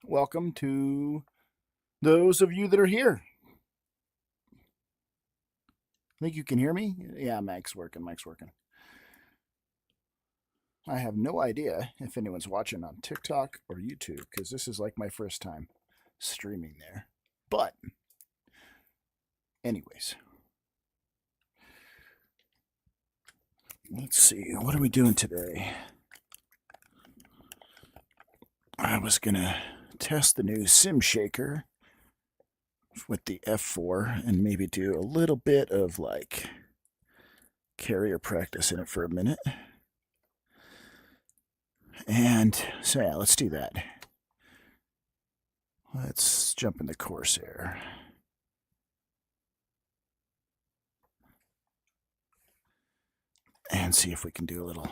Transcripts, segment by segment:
Welcome to those of you that are here. Think you can hear me? Yeah, mic's working. I have no idea if anyone's watching on TikTok or YouTube because this is like my first time streaming there. But anyways, let's see. What are we doing today? I was going to test the new Sim Shaker with the F4 and maybe do a little bit of like carrier practice in it for a minute. And so yeah, let's do that. Let's jump in the Corsair. And see if we can do a little,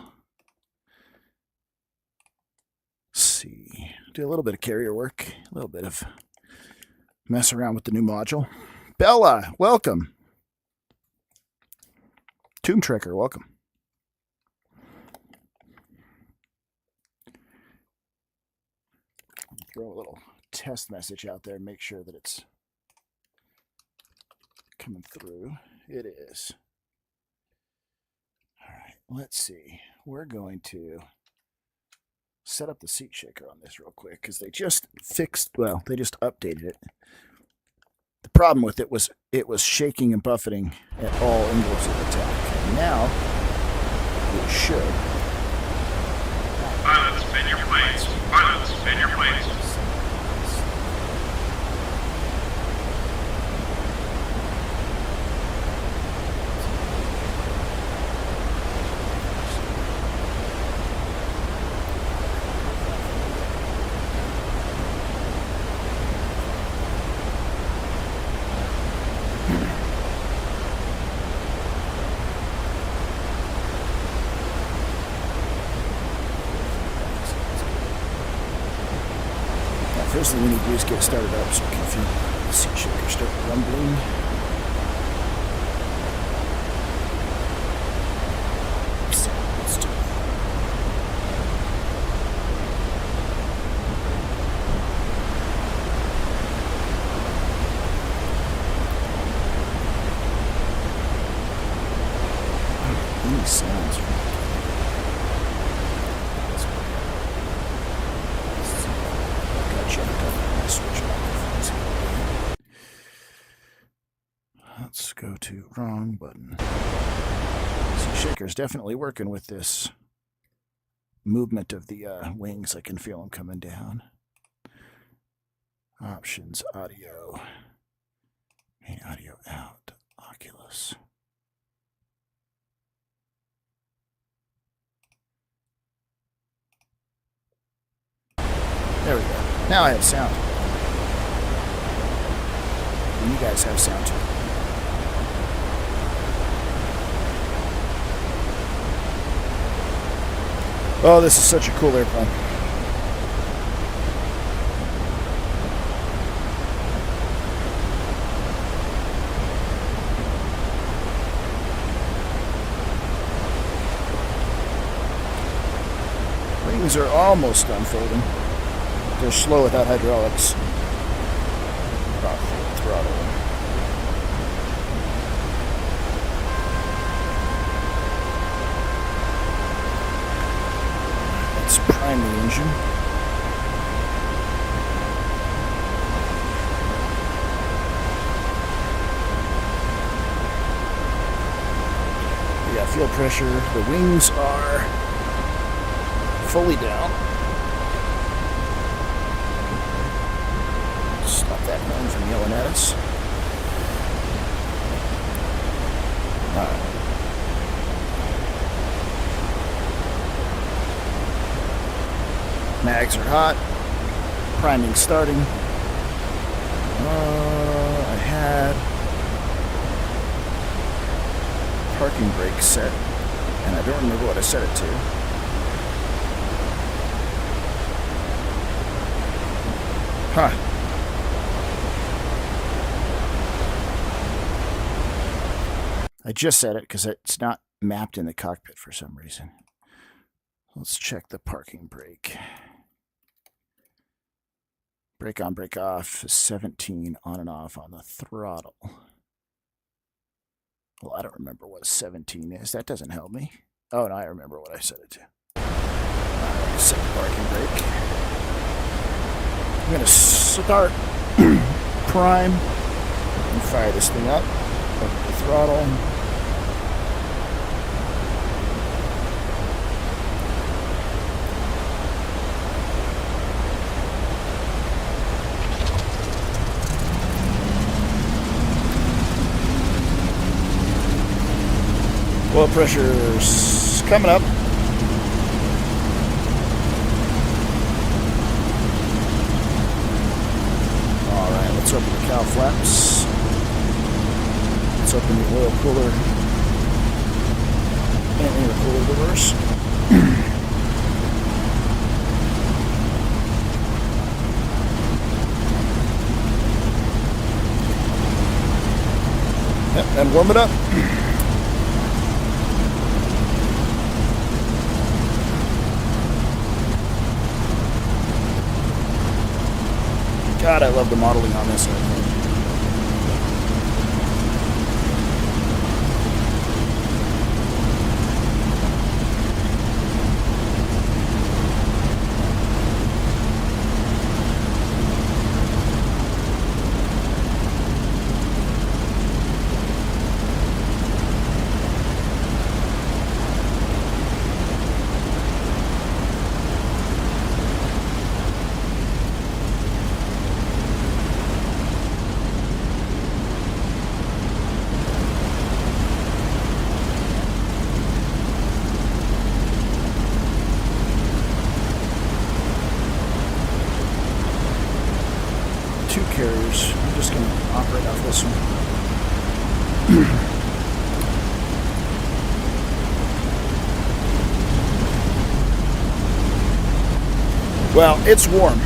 do a little bit of carrier work, a little bit of mess around with the new module. Bella, welcome. Tomb Trekker, welcome. Throw a little test message out there and make sure that it's coming through. It is. All right, let's see. We're going to set up the seat shaker on this real quick because they just they just updated it. The problem with it was shaking and buffeting at all angles of attack. And now it should. Pilots, spin your planes. Pilots, spin your planes. First thing we need to do is get it started up so we can feel the seat shaker start rumbling. So let's do it. Any sounds from Let's go to wrong button. See, shaker's definitely working with this movement of the wings. I can feel them coming down. Options, audio, main audio out, Oculus. There we go. Now I have sound. And you guys have sound too. Oh, this is such a cool airplane. Wings are almost unfolding. They're slow without hydraulics. About full throttle. Let's prime the engine. Yeah, fuel pressure. The wings are fully down. Stop that plane from yelling at us. Alright. Mags are hot. Priming starting. I had parking brake set, and I don't remember what I set it to. Huh. I just set it because it's not mapped in the cockpit for some reason. Let's check the parking brake. Brake on, brake off, 17 on and off on the throttle. Well, I don't remember what a 17 is. That doesn't help me. Oh, no, I remember what I set it to. Alright, set the parking brake. I'm going to start prime and fire this thing up. Up the throttle. Oil pressure's coming up. Alright, let's open the cowl flaps. Let's open the oil cooler and intercooler doors. Yep, and warm it up. God, I love the modeling on this airplane. Two carriers. I'm just going to operate off this one. Well, it's warm.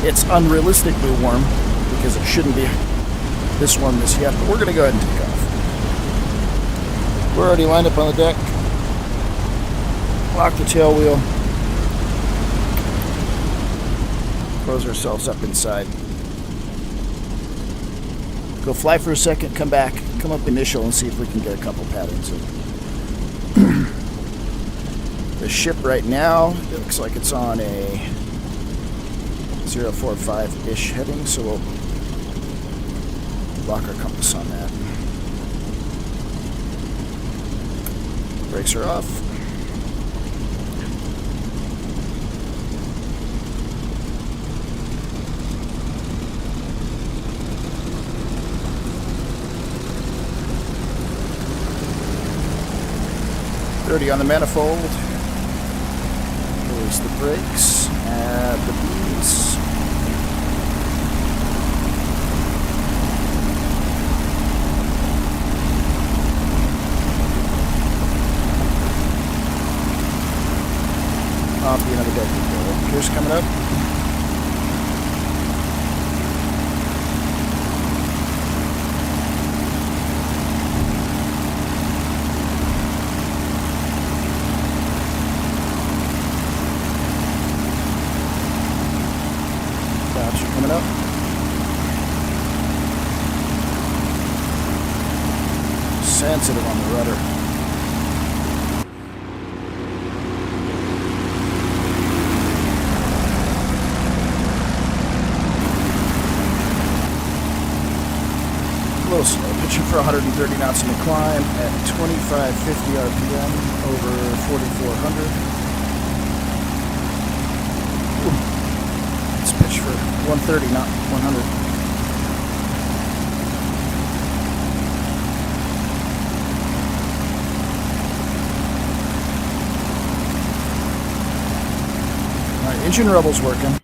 It's unrealistically warm because it shouldn't be this warm this yet, but we're going to go ahead and take off. We're already lined up on the deck. Lock the tail wheel. Close ourselves up inside. Go fly for a second, come back, come up initial and see if we can get a couple patterns in. The ship right now, it looks like it's on a 045-ish heading, so we'll lock our compass on that. Brakes are off. On the manifold. Release the brakes. Add the beans. Off the another deck. Gears coming up. Coming up. Sensitive on the rudder. A little slow. Pitching for 130 knots in the climb at 2550 RPM over 4400. Pitch for 130, not 100. All right, engine rubble's working.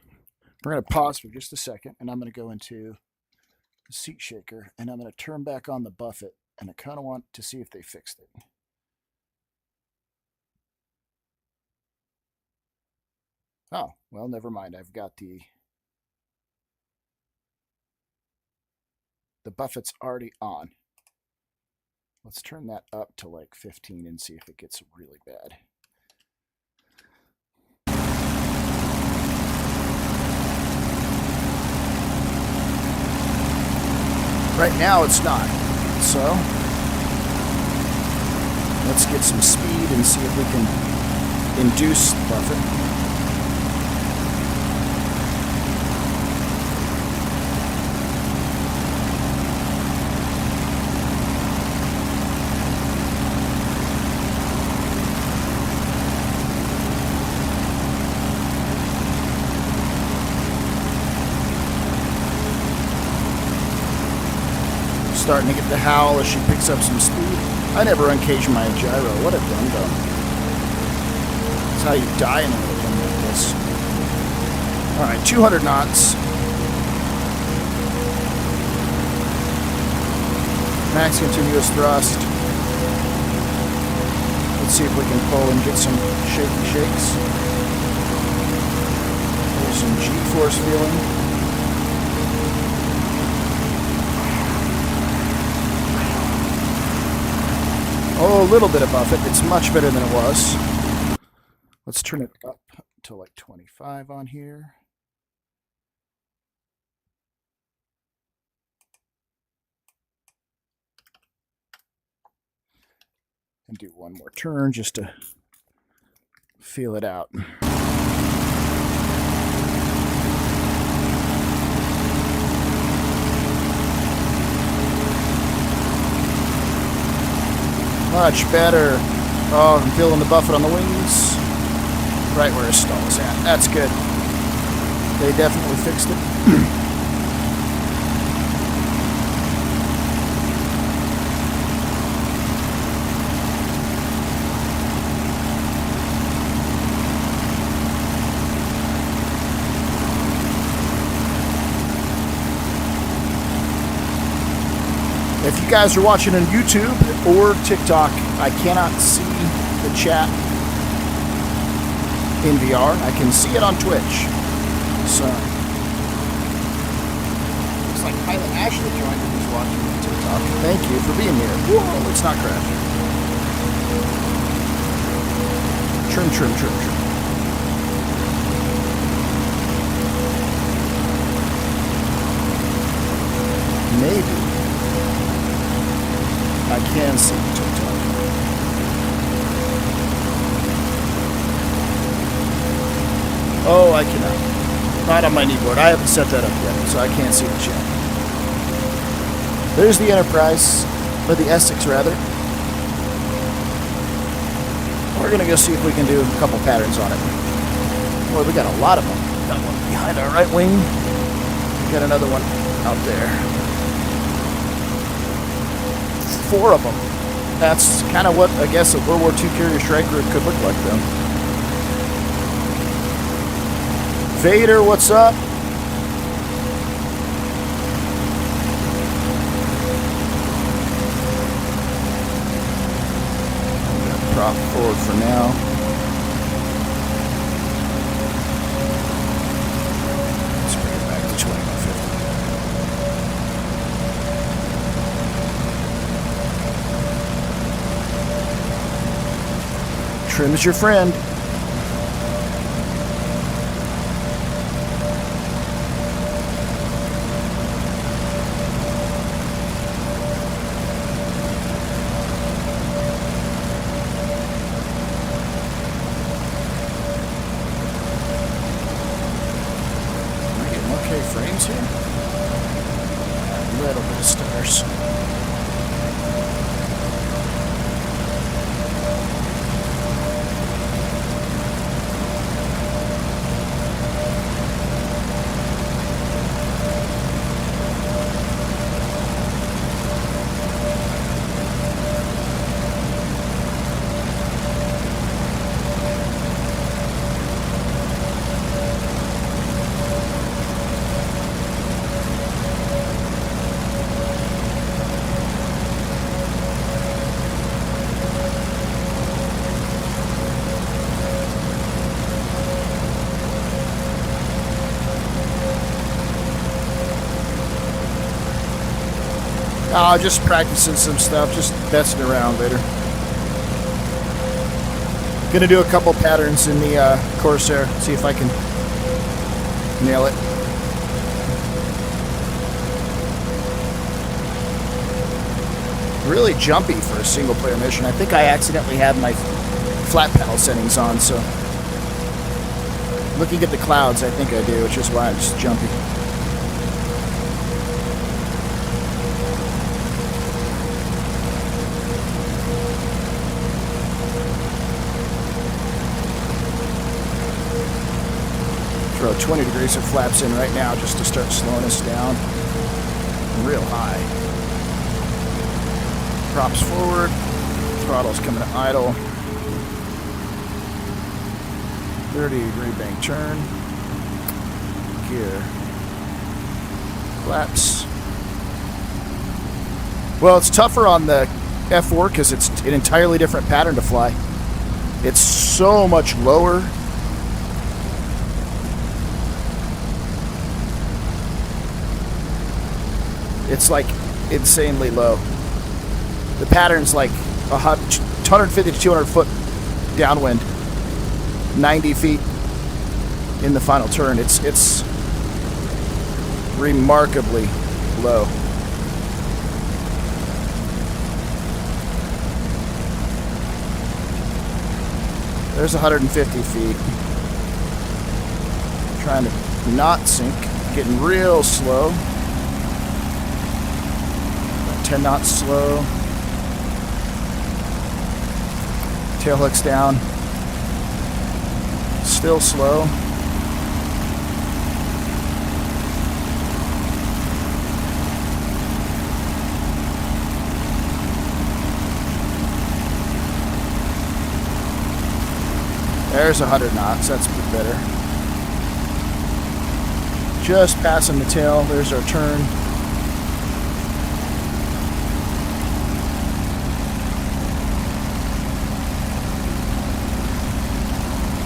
We're going to pause for just a second, and I'm going to go into the seat shaker, and I'm going to turn back on the buffet, and I kind of want to see if they fixed it. Oh, well, never mind. I've got the buffet's already on. Let's turn that up to like 15 and see if it gets really bad. Right now it's not. So let's get some speed and see if we can induce the buffet. Starting to get the howl as she picks up some speed. I never uncaged my gyro. What a dum-dum. That's how you die in a little thing like this. Alright, 200 knots. Max continuous thrust. Let's see if we can pull and get some shaky shakes. There's some G-force feeling. Oh, a little bit above it. It's much better than it was. Let's turn it up to like 25 on here. And do one more turn just to feel it out. Much better. Oh, I'm feeling the buffet on the wings. Right where his stall is at. That's good. They definitely fixed it. If you guys are watching on YouTube or TikTok, I cannot see the chat in VR. I can see it on Twitch. So, looks like Pilot Ashley joined and is watching on TikTok. Thank you for being here. Whoa, it's not crashing. Trim, trim, trim, trim. Maybe I can see TikTok. Oh, I cannot. Not on my kneeboard. I haven't set that up yet, so I can't see the chat. There's the Enterprise, or the Essex rather. We're gonna go see if we can do a couple patterns on it. Boy, we got a lot of them. Got one behind our right wing. We got another one out there. 4 of them. That's kind of what I guess a World War II carrier strike group could look like, though. Vader, what's up? I'm gonna prop forward for now. Let's bring it back to 2150. Trim is your friend. Frames here. A little bit of stars. Oh, just practicing some stuff, just messing around later. Gonna do a couple patterns in the Corsair, see if I can nail it. Really jumpy for a single player mission. I think I accidentally had my flat panel settings on, so looking at the clouds, I think I do, which is why I'm just jumpy. Throw 20 degrees of flaps in right now just to start slowing us down real high. Props forward. Throttle's coming to idle. 30-degree bank turn. Gear. Flaps. Well, it's tougher on the F4 because it's an entirely different pattern to fly. It's so much lower. It's like insanely low. The pattern's like 150 to 200 foot downwind, 90 feet in the final turn. It's remarkably low. There's 150 feet. Trying to not sink, getting real slow. 10 knots slow. Tail hooks down. Still slow. There's 100 knots. That's better. Just passing the tail. There's our turn.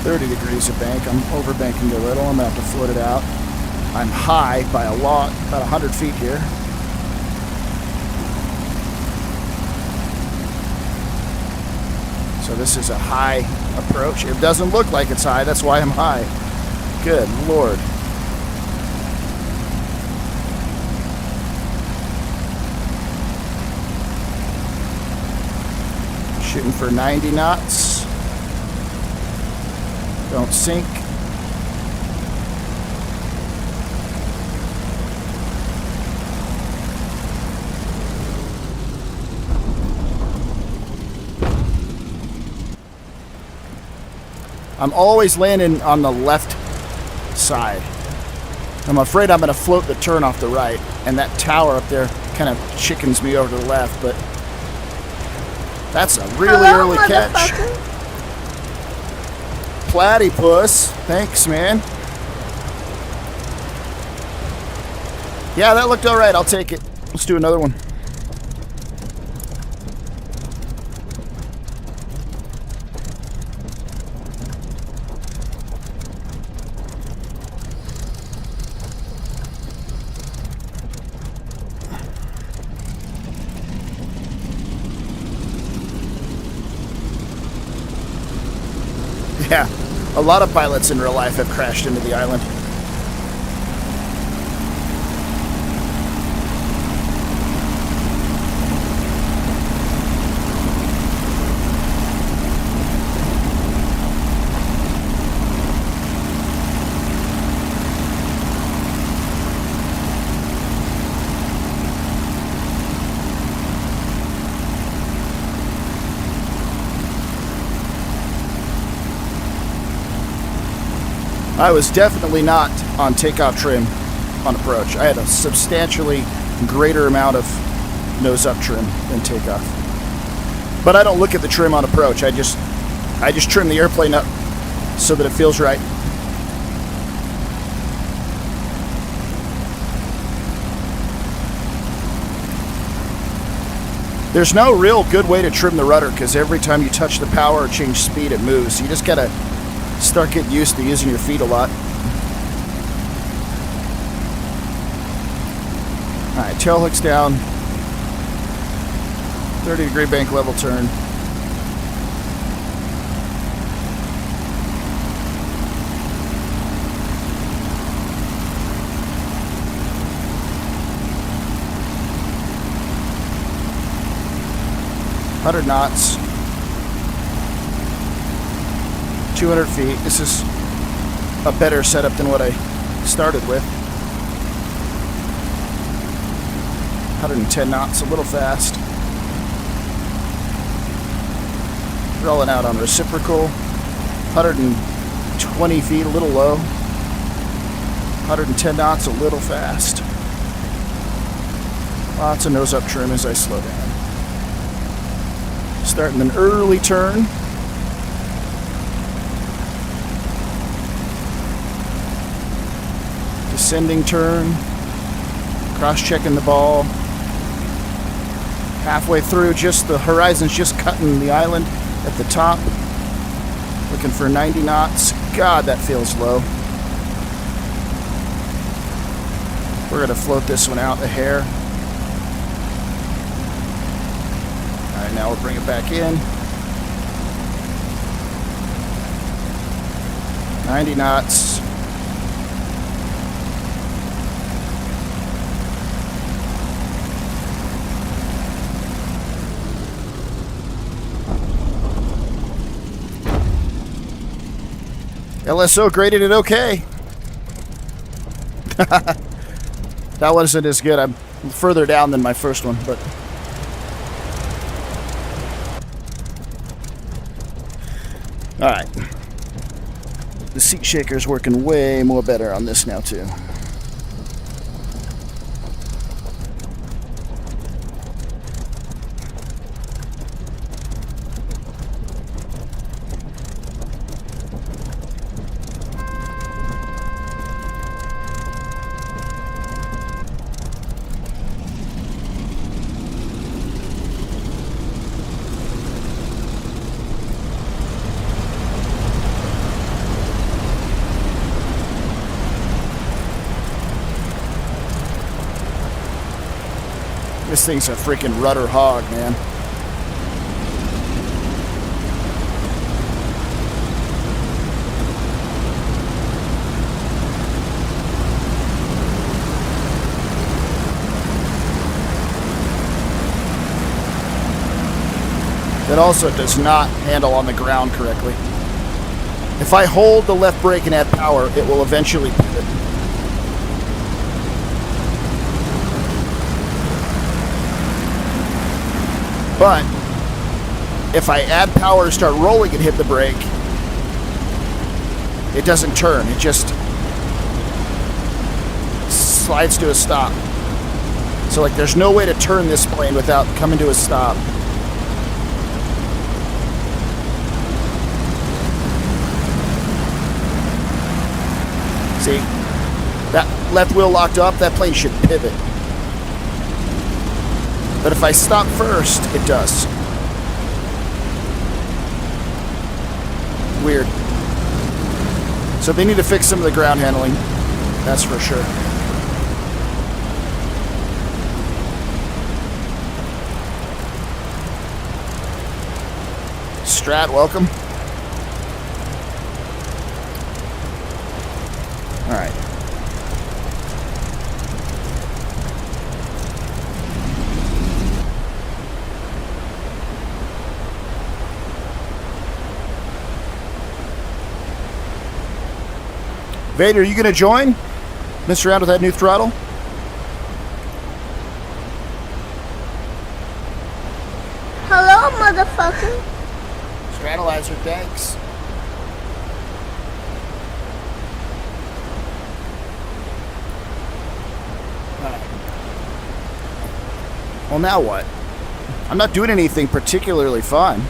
.30 degrees of bank. I'm overbanking a little. I'm going to have to float it out. I'm high by a lot, about 100 feet here. So this is a high approach. It doesn't look like it's high. That's why I'm high. Good Lord. Shooting for 90 knots. Don't sink. I'm always landing on the left side. I'm afraid I'm going to float the turn off the right, and that tower up there kind of chickens me over to the left, but that's a really early catch. Platypus. Thanks, man. Yeah, that looked all right. I'll take it. Let's do another one. Yeah, a lot of pilots in real life have crashed into the island. I was definitely not on takeoff trim on approach. I had a substantially greater amount of nose up trim than takeoff. But I don't look at the trim on approach. I just trim the airplane up so that it feels right. There's no real good way to trim the rudder because every time you touch the power or change speed, it moves. You just gotta start getting used to using your feet a lot. Alright, tail hooks down. 30-degree bank level turn. .100 knots. 200 feet. This is a better setup than what I started with. 110 knots, a little fast. Rolling out on reciprocal. 120 feet, a little low. 110 knots, a little fast. Lots of nose up trim as I slow down. Starting an early turn. Descending turn. Cross-checking the ball. Halfway through, just the horizon's just cutting the island at the top. Looking for 90 knots. God, that feels low. We're going to float this one out a hair. All right, now we'll bring it back in. 90 knots. LSO graded it okay. That wasn't as good. I'm further down than my first one, but all right. The seat shaker's working way more better on this now too. This thing's a freaking rudder hog, man. It also does not handle on the ground correctly. If I hold the left brake and add power, it will eventually pivot. But if I add power and start rolling and hit the brake, it doesn't turn. It just slides to a stop. So like there's no way to turn this plane without coming to a stop. See? That left wheel locked up, that plane should pivot. But if I stop first, it does. Weird. So they need to fix some of the ground handling. That's for sure. Strat, welcome. All right. Vader, are you going to join? Mess around with that new throttle? Hello, motherfucker. Straddleizer, thanks. Alright. Well, now what? I'm not doing anything particularly fun.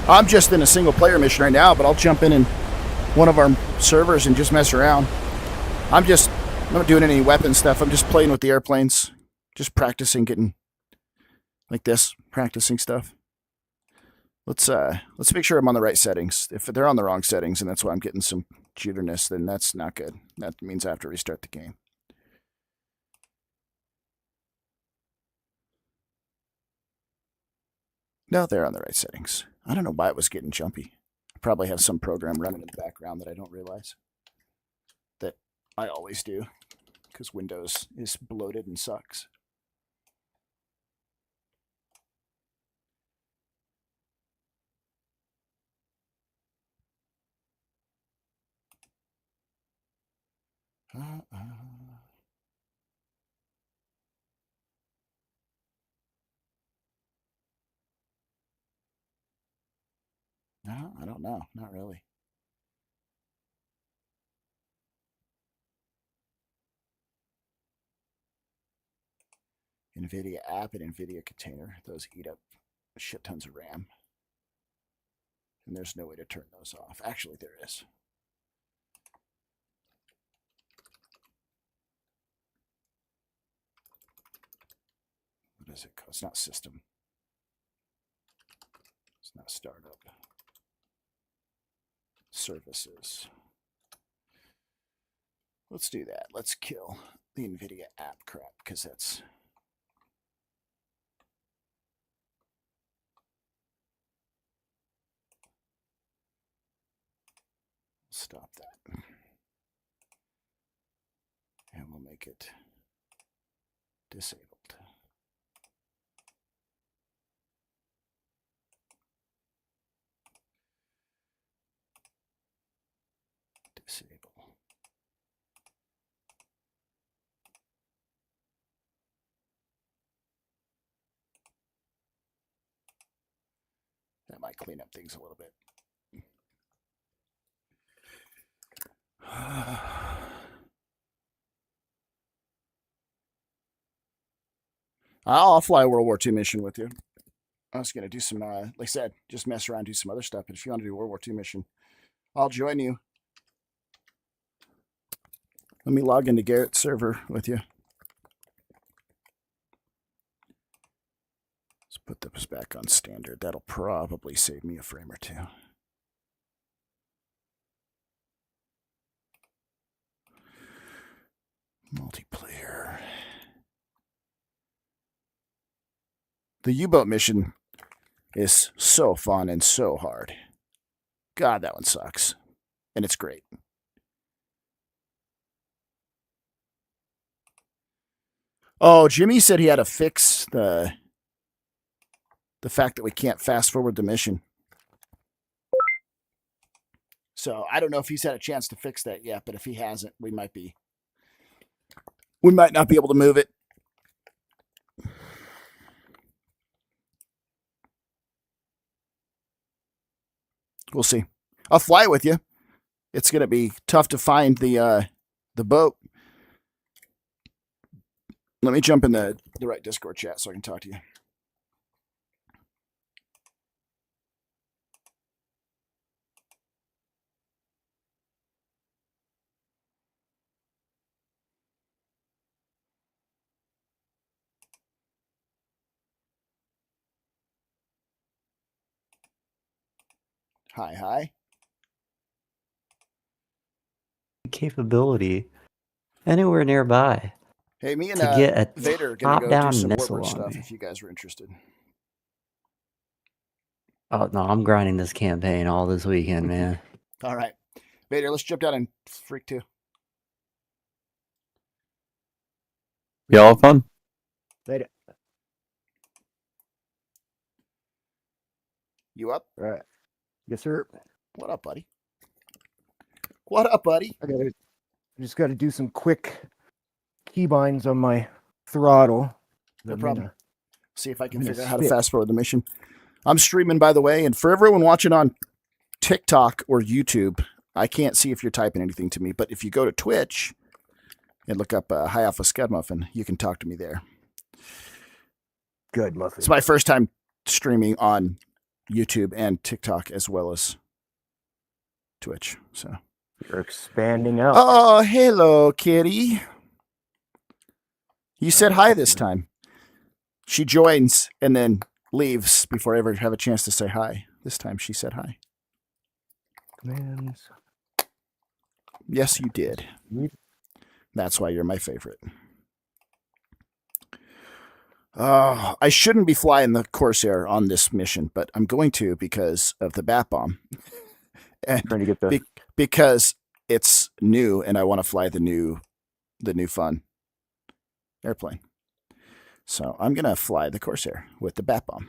I'm just in a single player mission right now, but I'll jump in one of our servers and just mess around. I'm not doing any weapon stuff. I'm just playing with the airplanes. Just practicing getting like this, practicing stuff. Let's make sure I'm on the right settings. If they're on the wrong settings and that's why I'm getting some jitterness, then that's not good. That means I have to restart the game. No, they're on the right settings. I don't know why it was getting jumpy. I probably have some program running in the background that I don't realize. That I always do, because Windows is bloated and sucks. No, I don't know. Not really. NVIDIA app and NVIDIA container. Those eat up shit tons of RAM. And there's no way to turn those off. Actually, there is. What is it called? It's not system. It's not startup. Services. Let's do that. Let's kill the NVIDIA app crap because that's... Stop that. And we'll make it disabled. Disable. That might clean up things a little bit. I'll fly a World War II mission with you. I was going to do some, like I said, just mess around, do some other stuff. But if you want to do a World War II mission, I'll join you. Let me log into Garrett's server with you. Let's put this back on standard. That'll probably save me a frame or two. Multiplayer. The U-boat mission is so fun and so hard. God, that one sucks. And it's great. Oh, Jimmy said he had to fix the fact that we can't fast forward the mission. So I don't know if he's had a chance to fix that yet, but if he hasn't, we might not be able to move it. We'll see. I'll fly with you. It's going to be tough to find the boat. Let me jump in the right Discord chat so I can talk to you. Hi. Capability anywhere nearby. Hey, me and to get a Vader are going to go do top-down some missile Warbird on stuff me. if you guys were interested. Oh no, I'm grinding this campaign all this weekend, man. All right. Vader, let's jump down and freak too. Y'all have fun. Later. You up? All right. Yes, sir. What up, buddy? What up, buddy? I just got to do some quick keybinds on my throttle. No I'm problem. gonna- See if I can I'm gonna figure out how to spit. fast forward the mission. I'm streaming, by the way, and for everyone watching on TikTok or YouTube, I can't see if you're typing anything to me, but if you go to Twitch and look up High Alpha Scud Muffin, you can talk to me there. Good, Muffin. It's my first time streaming on YouTube and TikTok as well as Twitch. So, You're expanding out. oh, hello, kitty. You said hi this time. She joins and then leaves before I ever have a chance to say hi. This time she said hi. Commands. Yes, you did. Read. That's why you're my favorite. I shouldn't be flying the Corsair on this mission, but I'm going to because of the bat bomb. And Trying to get the because it's new and I want to fly the new fun airplane. So I'm going to fly the Corsair with the bat bomb.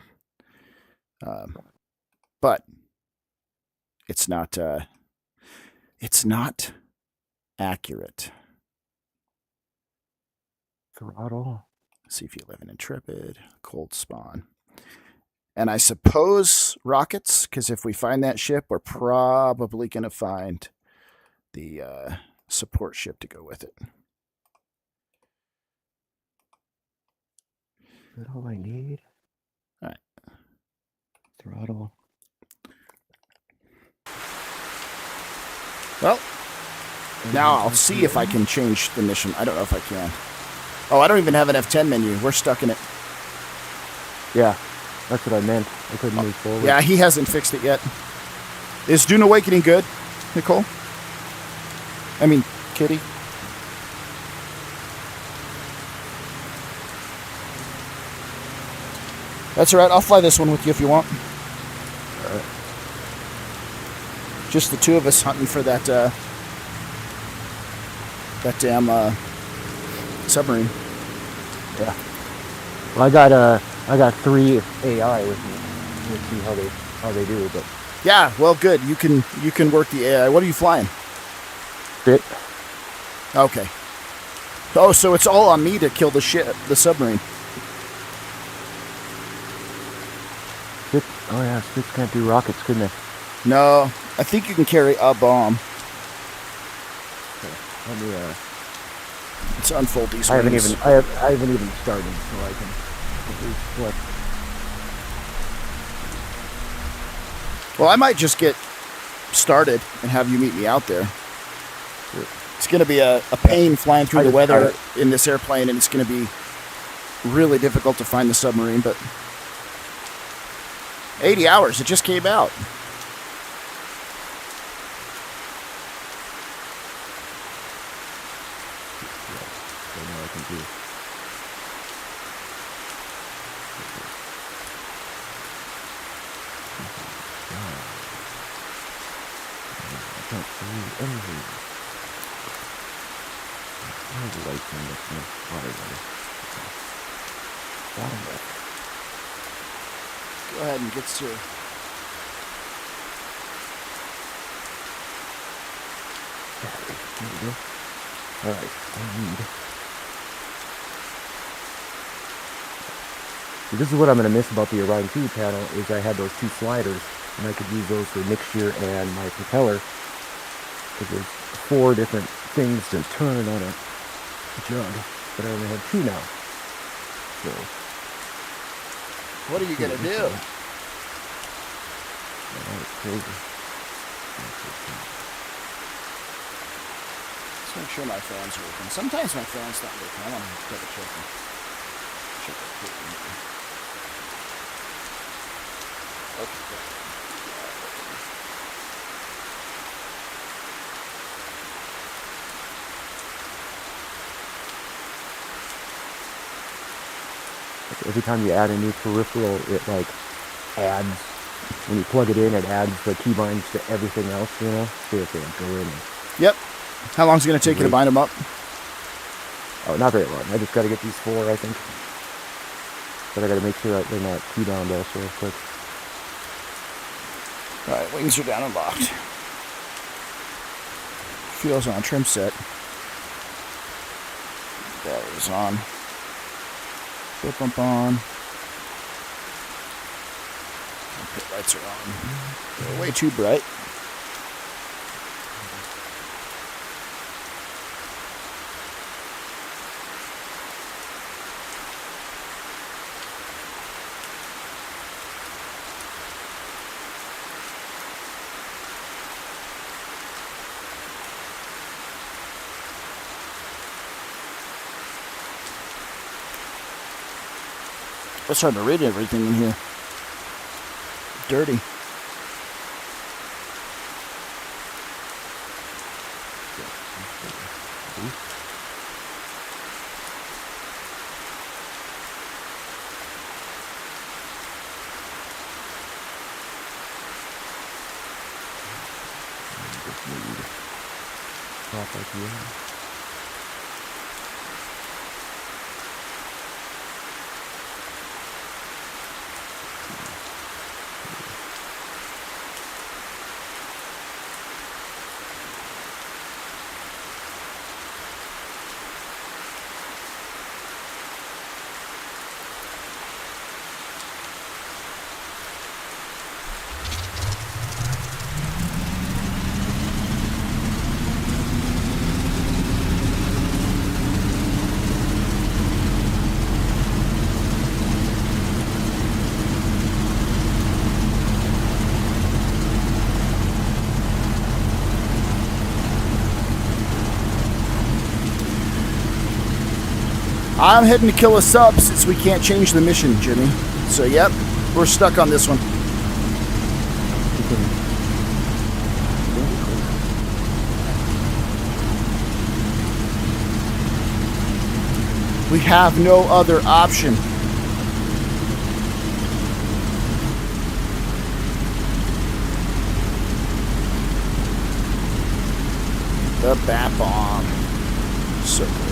But it's not accurate. throttle. See if you live in Intrepid, cold spawn. And I suppose rockets, because if we find that ship, we're probably going to find the support ship to go with it. Is that all I need? All right. Throttle. Well, now I'll see if I can change the mission. I don't know if I can. Oh, I don't even have an F10 menu. We're stuck in it. Yeah, that's what I meant. I couldn't move forward. Yeah, he hasn't fixed it yet. Is Dune Awakening good, Nicole? I mean, Kitty? That's alright. I'll fly this one with you if you want. Alright. Just the two of us hunting for that, that damn, submarine. Yeah. Well, I got 3 AI with me. We'll see how they do, but Yeah, well, good. You can work the AI. What are you flying? bit. Okay. Oh, so it's all on me to kill the submarine. Spits. Oh yeah, Spits can't do rockets, couldn't they? No, I think you can carry a bomb. Let me. Let's unfold these I haven't wings. even started, so I can. What? Well, I might just get started and have you meet me out there. It's going to be a pain flying through I the just weather got in this airplane, and it's going to be really difficult to find the submarine, but 80 hours, it just came out. I know I can do. I can't see anything. There's a light thing that's no water there. Bottom left. Go ahead and get to. There we go. Alright, I need. See, this is what I'm going to miss about the Orion 2 panel, is I had those 2 sliders, and I could use those for mixture and my propeller, because there's 4 different things to turn on a jug, but I only have 2 now. So, What are you going to do? that was crazy. Let's make sure my fan's working. Sometimes my fan's not working. I want to double check them. Check it. Okay, good. Like, every time you add a new peripheral, it like adds, when you plug it in, it adds the keybinds to everything else, you know? So you have to like, go in and, Yep. How long is it going to take you to bind them up? oh, not very long. I just got to get these 4, I think. But I got to make sure that they're not keybound also real quick. Alright, wings are down and locked. Fuel's on, trim set. Battery's on. Fuel pump on. Pit lights are on. They're way too bright. It's hard to read everything in here. Dirty. Just need pop like you. I'm heading to kill a sub since we can't change the mission, Jimmy. So, yep, we're stuck on this one. We have no other option. The bat bomb. So good.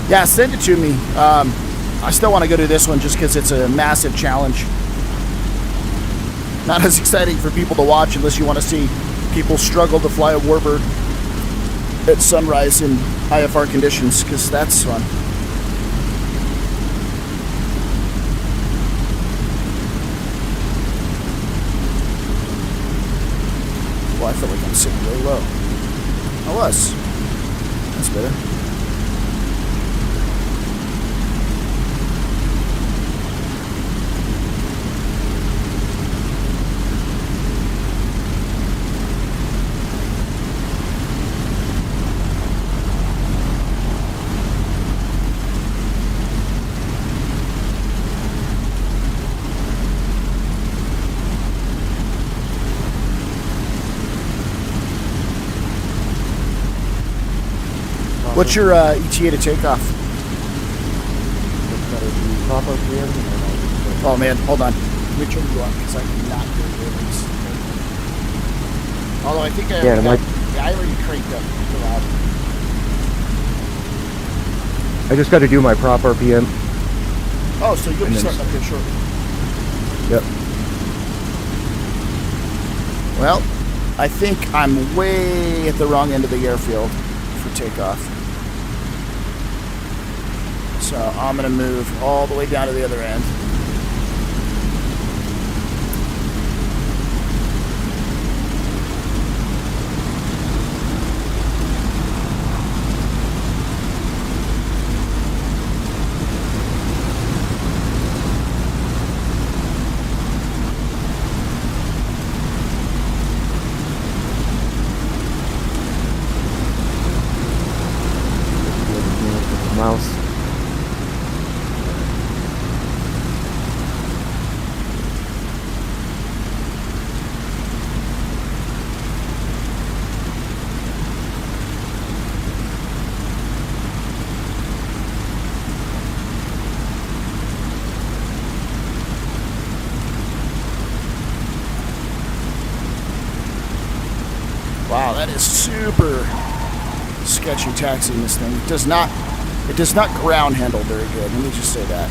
Yeah, send it to me. I still want to go to this one just because it's a massive challenge. Not as exciting for people to watch unless you want to see people struggle to fly a warbird at sunrise in IFR conditions, because that's fun. Well, I feel like I'm sitting really low. I was. That's better. What's your ETA to take off? Oh man, hold on. Let me turn you on because I cannot hear your voice. Although I think I already cranked up too loud. I just got to do my prop RPM. Oh, so you'll be starting up here shortly. Yep. Well, I think I'm way at the wrong end of the airfield for takeoff. So I'm going to move all the way down to the other end. Mouse. Wow, that is super sketchy taxiing this thing. It does not ground handle very good. Let me just say that.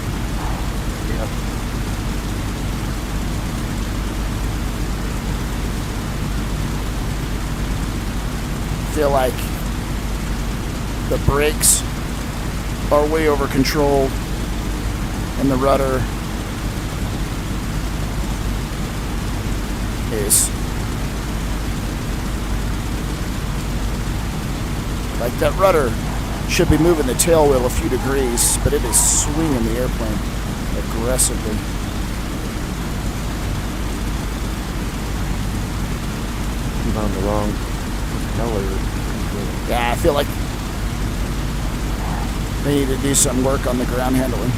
Yep. I feel like the brakes are way over controlled and the rudder is like that rudder should be moving the tail wheel a few degrees, but it is swinging the airplane aggressively. I'm on the wrong color. Yeah, I feel like they need to do some work on the ground handling.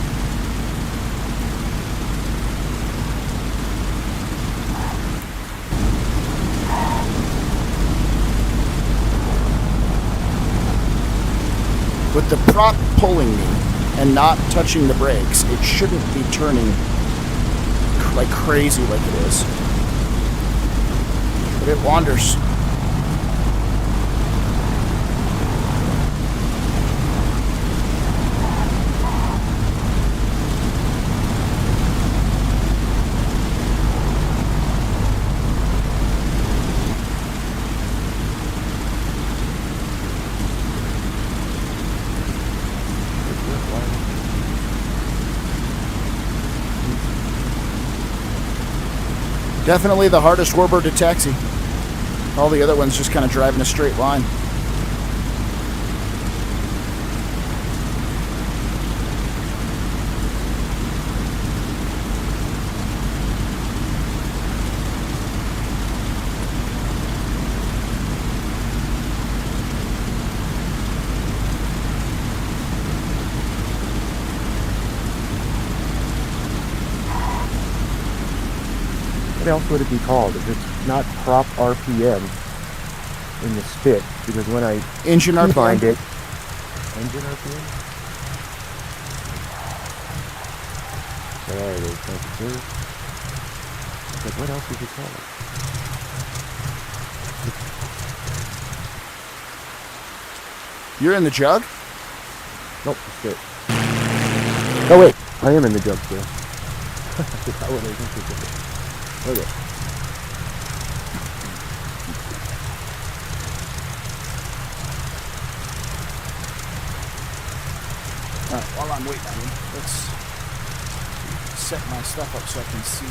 With the prop pulling me and not touching the brakes, it shouldn't be turning like crazy like it is. But it wanders. Definitely the hardest warbird to taxi. All the other ones just kind of drive in a straight line. what else would it be called if it's not prop RPM in the spit? Because when I Engine RPM? find it, engine RPM. There it is. Thank you, sir. But what else would you call it? You're in the jug? Nope, spit. Oh wait, I am in the jug still. Is that what I think it is? Okay. Alright, while I'm waiting on you, let's set my stuff up so I can see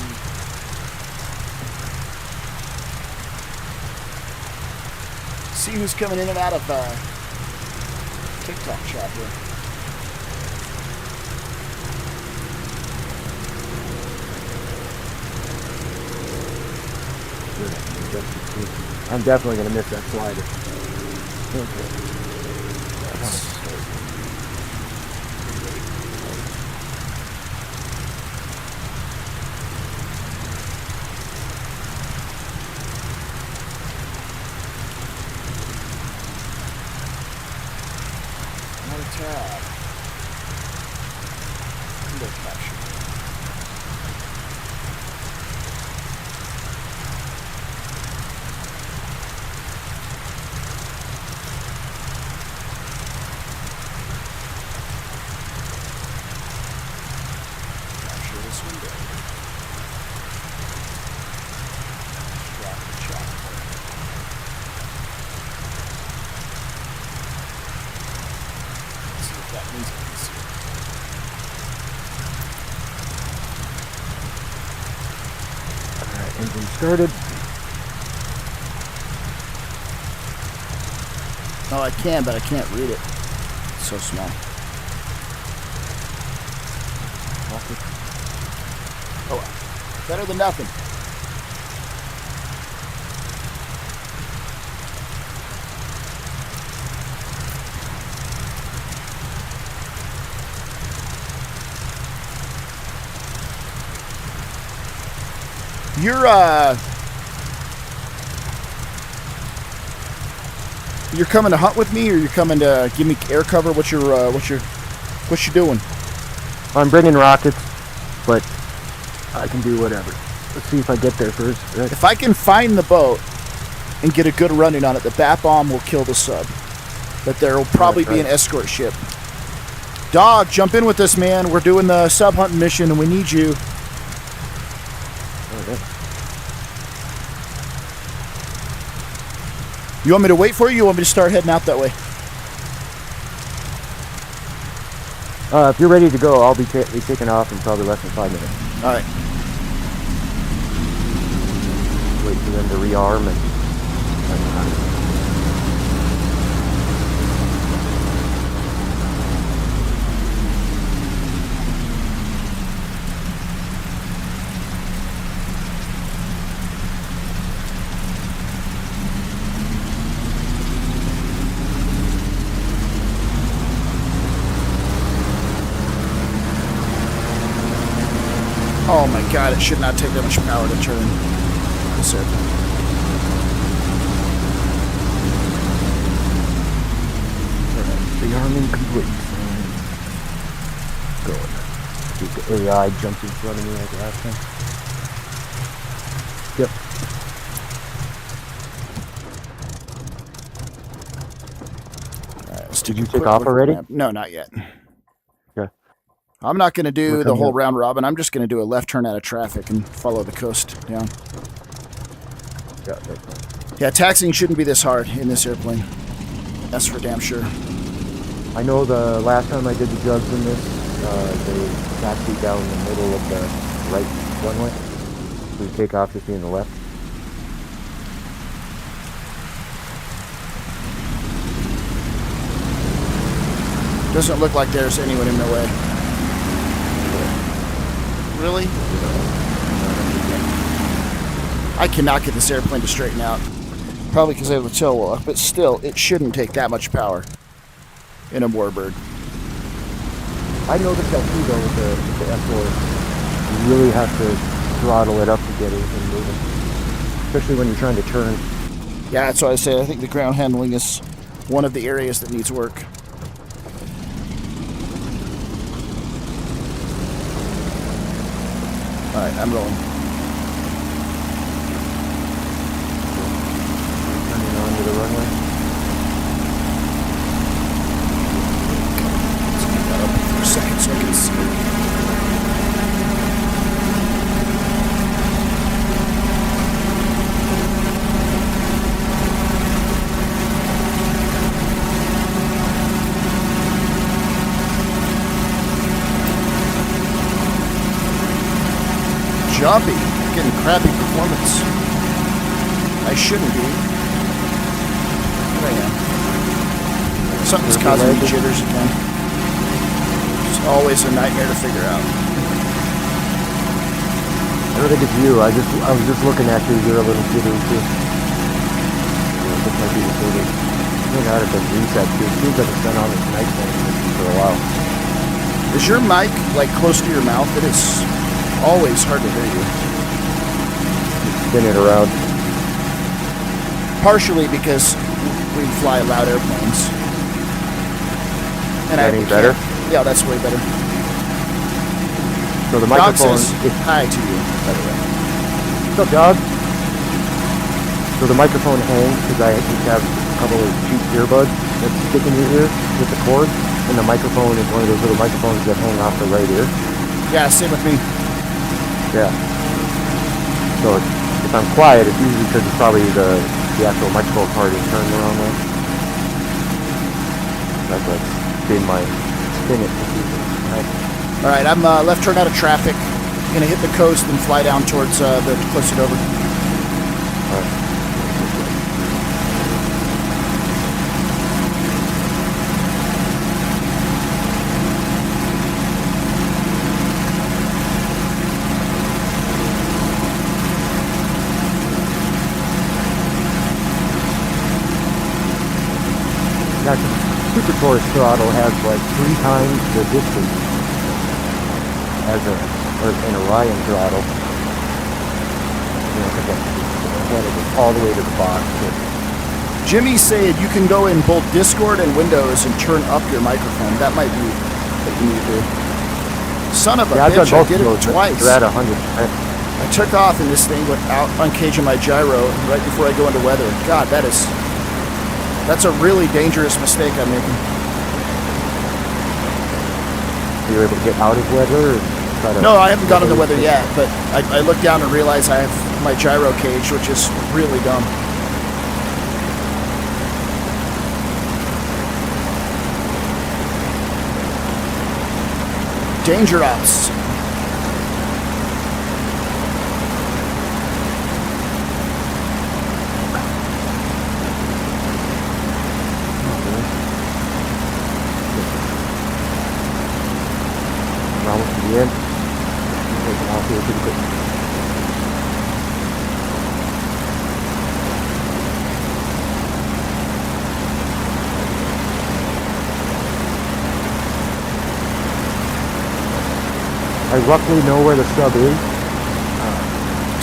who's coming in and out of TikTok chat here. I'm definitely gonna miss that slider. Okay. Another tab. Window capture. Capture this window. Extract the chat. See if that means I can see it. Alright, engine started. Oh, I can, but I can't read it. It's so small. Oh, well. Better than nothing. You're coming to hunt with me, or you're coming to give me air cover? What you doing? I'm bringing rockets, but I can do whatever. Let's see if I get there first. If I can find the boat and get a good running on it, the bat bomb will kill the sub. But there will probably be an escort ship. Dog, jump in with us, man. We're doing the sub hunting mission, and we need you. Okay. You want me to wait for you? Or you want me to start heading out that way? If you're ready to go, I'll be taking off in probably less than 5 minutes. All right. Wait for them to rearm and. Oh my god, it should not take that much power to turn the circle. Rearming complete. Going. The AI jumped in front of me like last time. Yep. Alright, Did you take off already? No, not yet. Okay. I'm not going to do We're the coming whole up. round robin. I'm just going to do a left turn out of traffic and follow the coast down. Yeah, that's fine. Yeah, taxiing shouldn't be this hard in this airplane. That's for damn sure. I know the last time I did the jugs in this, they taxied down the middle of the right runway. We take off just being the left. Doesn't look like there's anyone in their way. Really? I cannot get this airplane to straighten out. Probably because I have the tail wheel up, but still, it shouldn't take that much power in a warbird. I noticed that too though with the F4. You really have to throttle it up to get everything moving. Especially when you're trying to turn. Yeah, that's why I say I think the ground handling is one of the areas that needs work. All right, I'm rolling. Turning onto the runway. Let's keep that up for a second so I can see. Jumpy, getting crappy performance. I shouldn't be. But I am. Something's causing me jitters again. It's always a nightmare to figure out. I don't think it's you. I was just looking at you. You're a little jittery too. This might be the thing. I think I'd have been reset too. It seems like it's been on this night thing for a while. Is your mic like close to your mouth? It is always hard to hear you. Spin it around. Partially because we fly loud airplanes. And Any better? Yeah, that's way better. So the Dog microphone. says hi to you, by the way. What's up, dog? So the microphone hangs because I just have a couple of cheap earbuds that stick in your ear with the cord, and the microphone is one of those little microphones that hang off the right ear. Yeah, same with me. Yeah. So if I'm quiet, it's usually because it's probably the actual microphone part is turned the wrong way. That's like spin it. All right, I'm left turn out of traffic. Gonna hit the coast and fly down towards the Plens R Kewl. All right. That Super Taurus throttle has like 3 times the distance as an Orion throttle. You know, when it goes all the way to the box. Jimmy said you can go in both Discord and Windows and turn up your microphone. That might be what you need to do. Son of a I've done bitch, I both did of it those. twice. They're at 100%. I took off in this thing without uncaging my gyro right before I go into weather. God, that's a really dangerous mistake I'm making. You're able to get out of weather? Or try to No, I haven't got in the weather yet, but I look down and realize I have my gyro cage, which is really dumb. Danger ops. Almost to the end. Taking off here pretty quick. I roughly know where the sub is.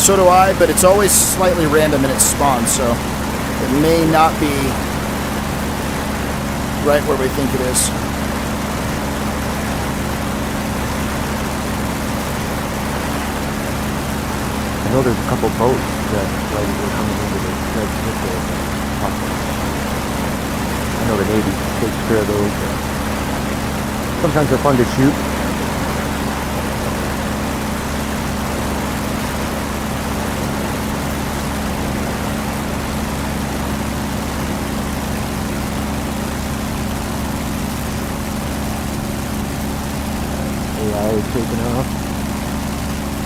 So do I, but it's always slightly random in its spawn, so it may not be right where we think it is. I know there's a couple boats that were coming into the Red Missile. I know the Navy takes care of those. Sometimes they're fun to shoot. AI is taking off.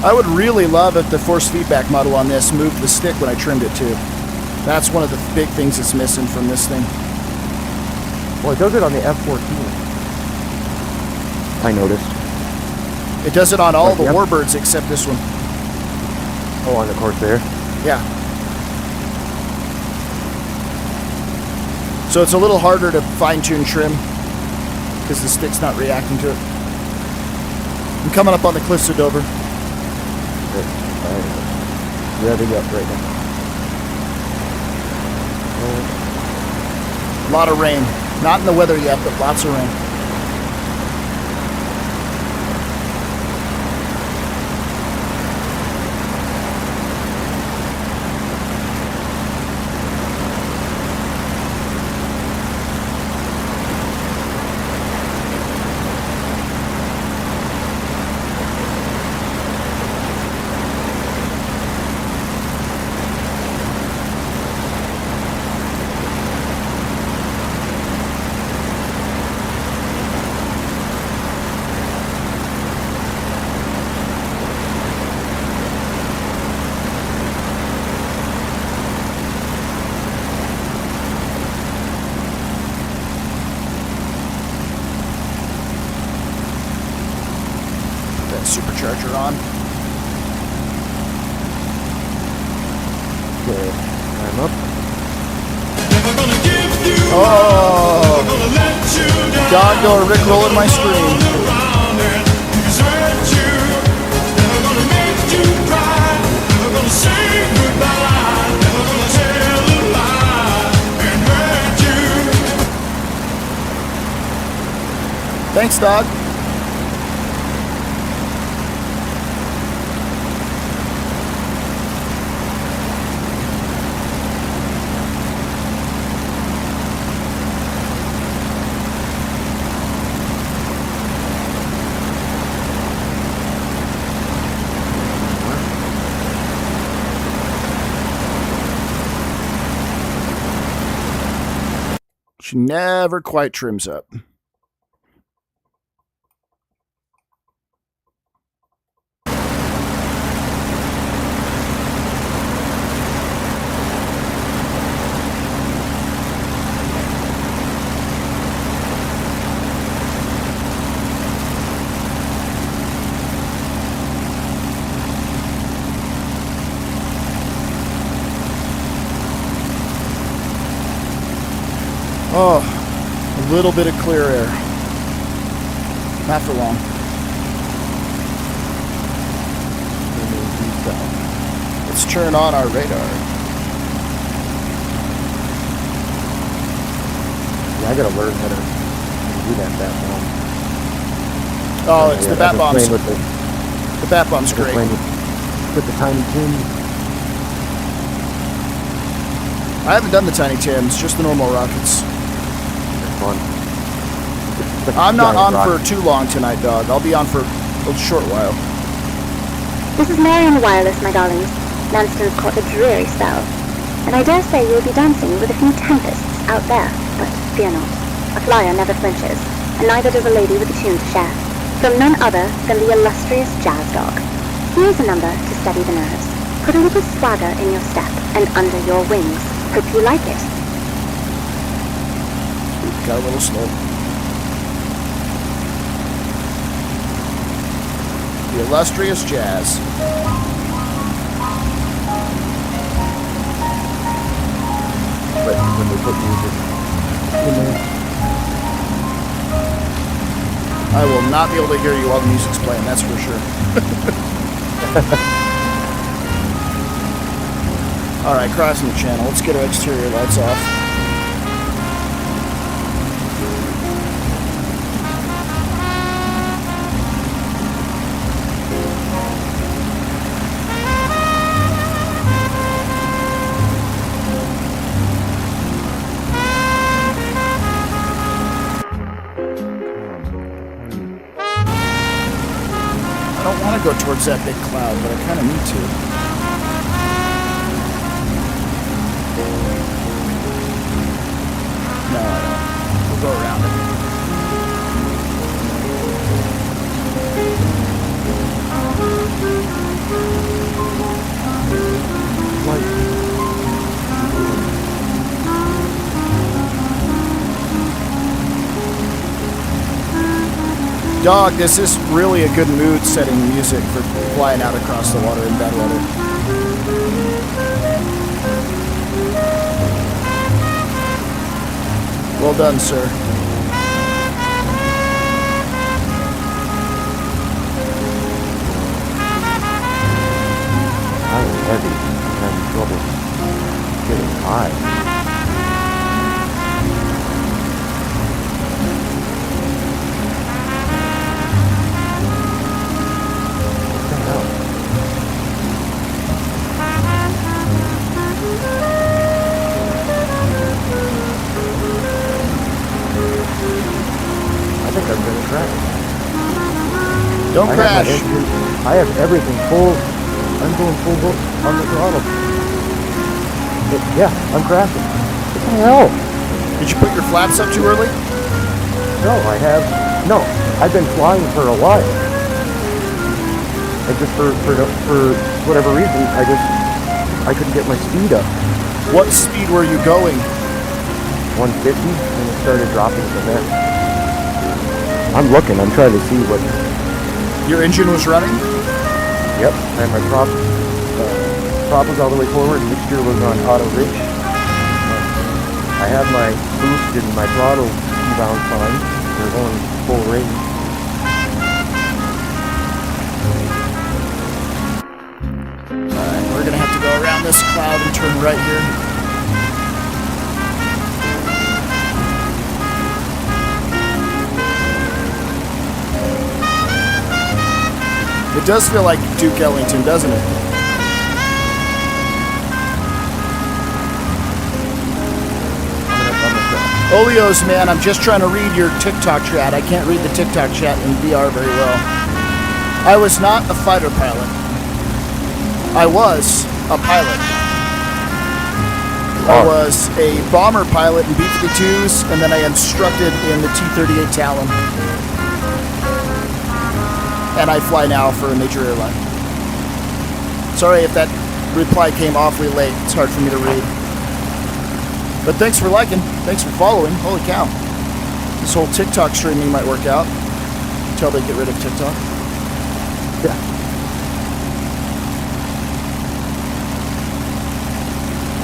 I would really love if the force feedback model on this moved the stick when I trimmed it too. That's one of the big things that's missing from this thing. Well, it does it on the F-14. I noticed. It does it on all Like the the F- warbirds except this one. Oh, on the Corsair. Yeah. So it's a little harder to fine-tune trim because the stick's not reacting to it. I'm coming up on the cliffs of Dover. Good. Revving up right now. A lot of rain. Not in the weather yet, but lots of rain. Supercharger on. Okay, I'm up. Oh! Dog door Rick rolling my screen. Thanks, dog. She never quite trims up. Oh, a little bit of clear air. Not for long. Let's turn on our radar. Yeah, I gotta learn how to do that bat bomb. Oh, it's the bat bombs. The bat bomb's great. With the tiny tin. I haven't done the Tiny Tims, just the normal rockets. Fun. I'm not on for too long tonight, dog. I'll be on for a short while. This is Mary on the wireless, my darlings. Lanston's caught a dreary spell, and I dare say you'll be dancing with a few tempests out there. But fear not. A flyer never flinches, and neither does a lady with a tune to share. From none other than the illustrious Jazz Dog. Here's a number to steady the nerves. Put a little swagger in your step and under your wings. Hope you like it. Got a little slow. The illustrious Jazz. But when they put music in there, I will not be able to hear you while the music's playing, that's for sure. Alright, crossing the channel. Let's get our exterior lights off. I don't want to go towards that big cloud, but I kind of need to. No, I don't. We'll go around it. Dog, this is really a good mood setting music for flying out across the water in bad weather. Well done, sir. Don't I have my crash. engine, I have everything full. I'm going full book on the throttle. Yeah, I'm crashing. What the hell? Did you put your flaps up too early? No, no, I've been flying for a while. And just for whatever reason, I couldn't get my speed up. What speed were you going? 150, and it started dropping from there. I'm looking, I'm trying to see what... Your engine was running? Yep, and my prop was all the way forward, mixture was on auto reach. I have my boost and my throttle rebound fine. They're going full range. Alright, we're gonna have to go around this cloud and turn right here. It does feel like Duke Ellington, doesn't it? Olios, man, I'm just trying to read your TikTok chat. I can't read the TikTok chat in VR very well. I was not a fighter pilot. I was a pilot. I was a bomber pilot in B-52s, and then I instructed in the T-38 Talon. And I fly now for a major airline. Sorry if that reply came awfully late. It's hard for me to read. But thanks for liking. Thanks for following. Holy cow. This whole TikTok streaming might work out until they get rid of TikTok. Yeah.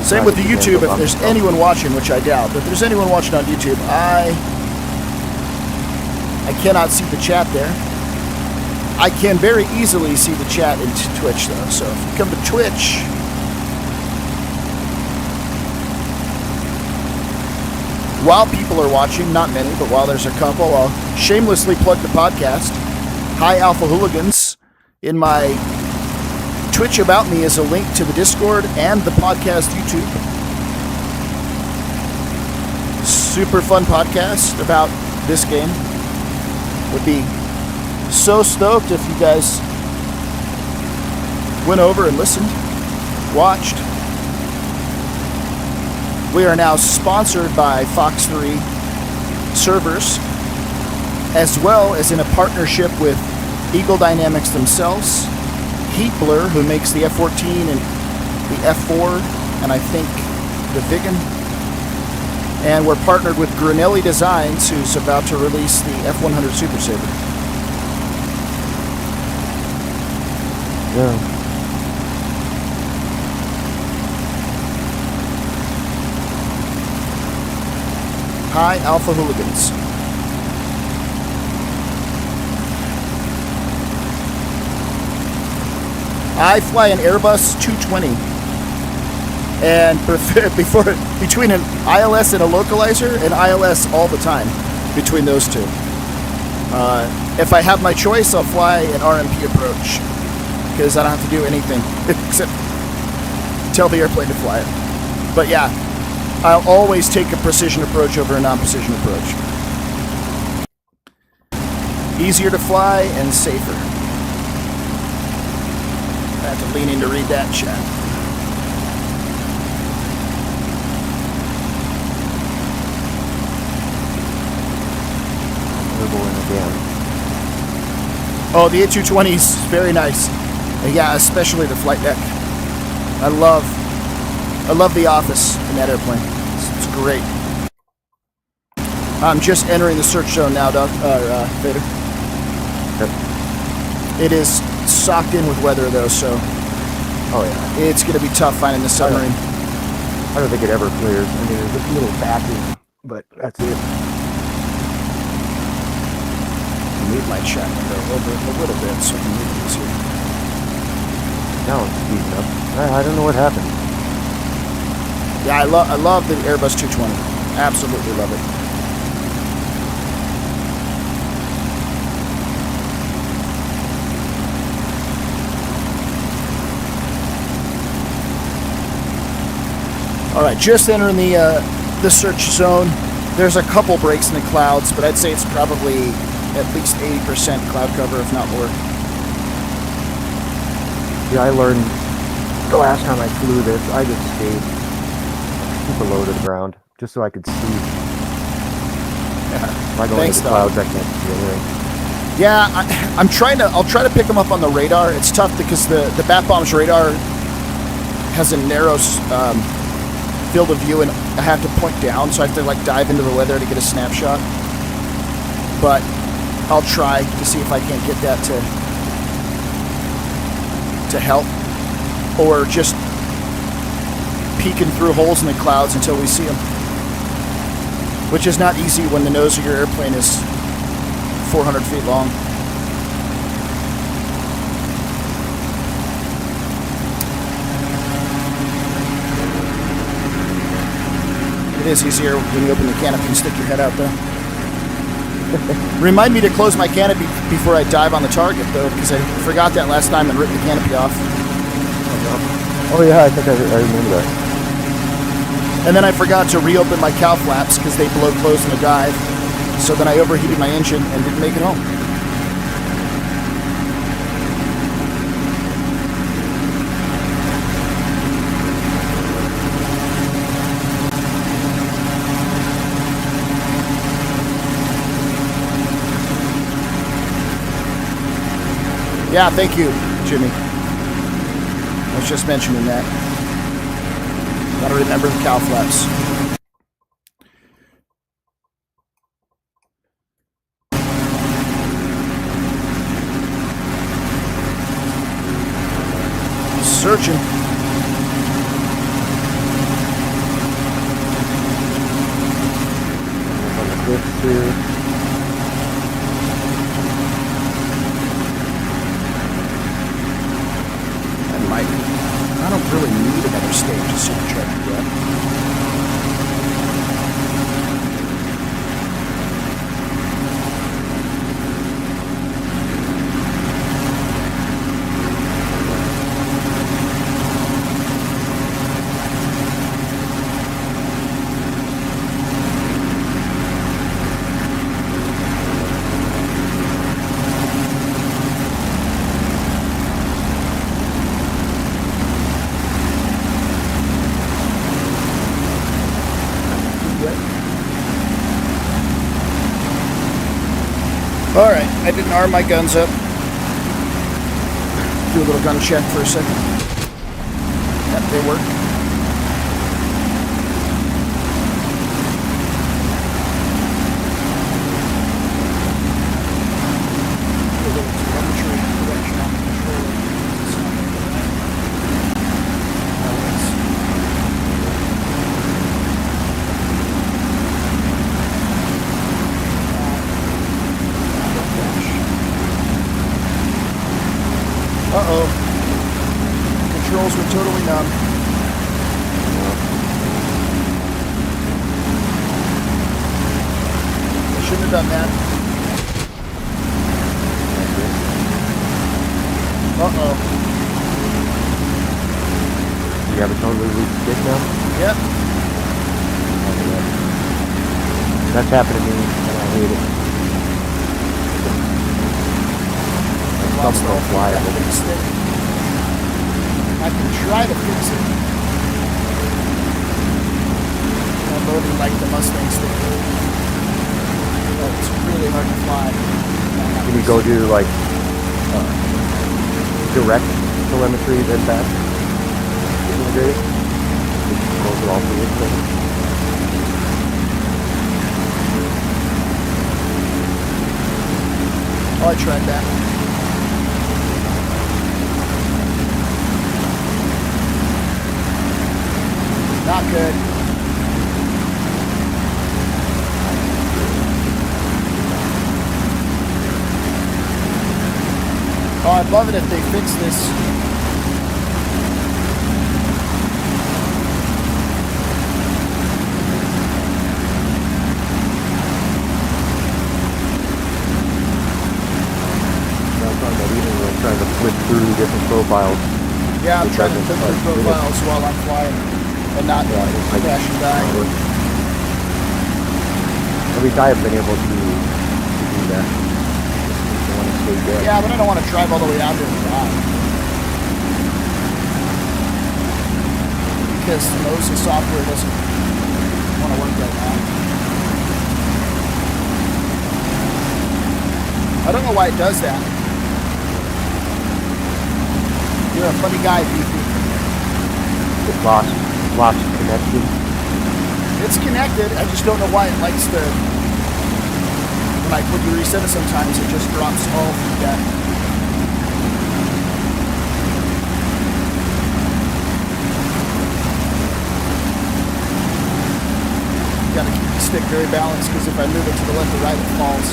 Same with the YouTube. If there's anyone watching, which I doubt, but if there's anyone watching on YouTube, I cannot see the chat there. I can very easily see the chat in Twitch, though. So if you come to Twitch, while people are watching, not many, but while there's a couple, I'll shamelessly plug the podcast. Hi, Alpha Hooligans. In my Twitch About Me is a link to the Discord and the podcast YouTube. Super fun podcast about this game. Would be so stoked if you guys went over and listened, watched. We are now sponsored by Fox 3 servers, as well as in a partnership with Eagle Dynamics themselves, Heatblur, who makes the F-14 and the F-4, and I think the Viggen. And we're partnered with Granelli Designs, who's about to release the F-100 Super Sabre. Yeah. Hi, Alpha Hooligans. I fly an Airbus 220, and between an ILS and a localizer, an ILS all the time between those two. If I have my choice, I'll fly an RMP approach because I don't have to do anything except tell the airplane to fly it. But yeah, I'll always take a precision approach over a non-precision approach. Easier to fly and safer. I have to lean in to read that chat. We're going again. Oh, the A220 is very nice. Yeah, especially the flight deck. I love the office in that airplane. It's great. I'm just entering the search zone now, Vader. Yep. It is socked in with weather, though, so Oh yeah. it's going to be tough finding the submarine. I don't think it ever clears. I mean, there's a little vacuum, but that's it. Move my chat window over a little bit so I can move this here. Now it's speeding up. I don't know what happened. Yeah, I love the Airbus 220. Absolutely love it. All right, just entering the search zone. There's a couple breaks in the clouds, but I'd say it's probably at least 80% cloud cover, if not more. Yeah, I learned the last time I flew this, I just stayed super low to the ground, just so I could see. If I go Thanks, into the clouds, I can't see anything. Yeah, I'll try to pick them up on the radar. It's tough because the Bat Bomb's radar has a narrow field of view, and I have to point down, so I have to like dive into the weather to get a snapshot. But I'll try to see if I can't get that to help, or just peeking through holes in the clouds until we see them, which is not easy when the nose of your airplane is 400 feet long. It is easier when you open the canopy and stick your head out, though. Remind me to close my canopy before I dive on the target, though, because I forgot that last time and ripped the canopy off. Oh yeah, I think I remember that. And then I forgot to reopen my cow flaps because they blow closed in the dive. So then I overheated my engine and didn't make it home. Yeah, thank you, Jimmy. I was just mentioning that. Gotta remember the cow flaps. Searching. On the cliffs here. I don't really need another stage of supercharger yet. Alright, I didn't arm my guns up. Do a little gun check for a second. Yep, they work. Do a little telemetry correction on the controller. Uh-oh. Controls were totally numb. I shouldn't have done that. Uh-oh. You have a totally loose stick now? Yep. That's happened to me, and I hate it. Lost Something will fly. I can try to fix it. I'm loading like the Mustang stick. But it's really hard to fly. Can you go do like direct telemetry then back? Integrated? Just close it all to this thing. Oh, I tried that. Not good. Oh, I'd love it if they fix this. Trying to flip through different profiles. Yeah, I'm trying to flip through profiles while I'm flying and not crash and die. At least I have been able to do that. Yeah, but I don't want to drive all the way out there and die. Because Moses software doesn't want to work right now. I don't know why it does that. You're a funny guy, Beefy. It lost connection. It's connected. I just don't know why it likes to. When you reset it, sometimes it just drops all feedback. You gotta keep the stick very balanced because if I move it to the left or right, it falls.